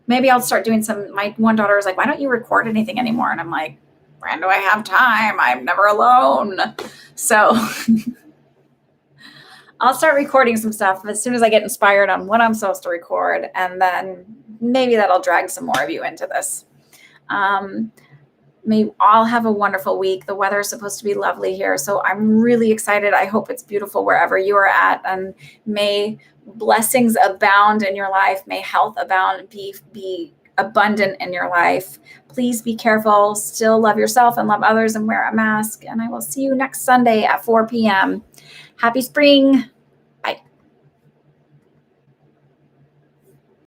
Maybe I'll start doing some. My one daughter was like, why don't you record anything anymore? And I'm like, when do I have time? I'm never alone. So I'll start recording some stuff as soon as I get inspired on what I'm supposed to record. And then maybe that'll drag some more of you into this. May you all have a wonderful week. The weather is supposed to be lovely here, so I'm really excited. I hope it's beautiful wherever you are at, and may blessings abound in your life. May health abound, be abundant in your life. Please be careful. Still love yourself and love others and wear a mask. And I will see you next Sunday at 4 p.m. Happy spring.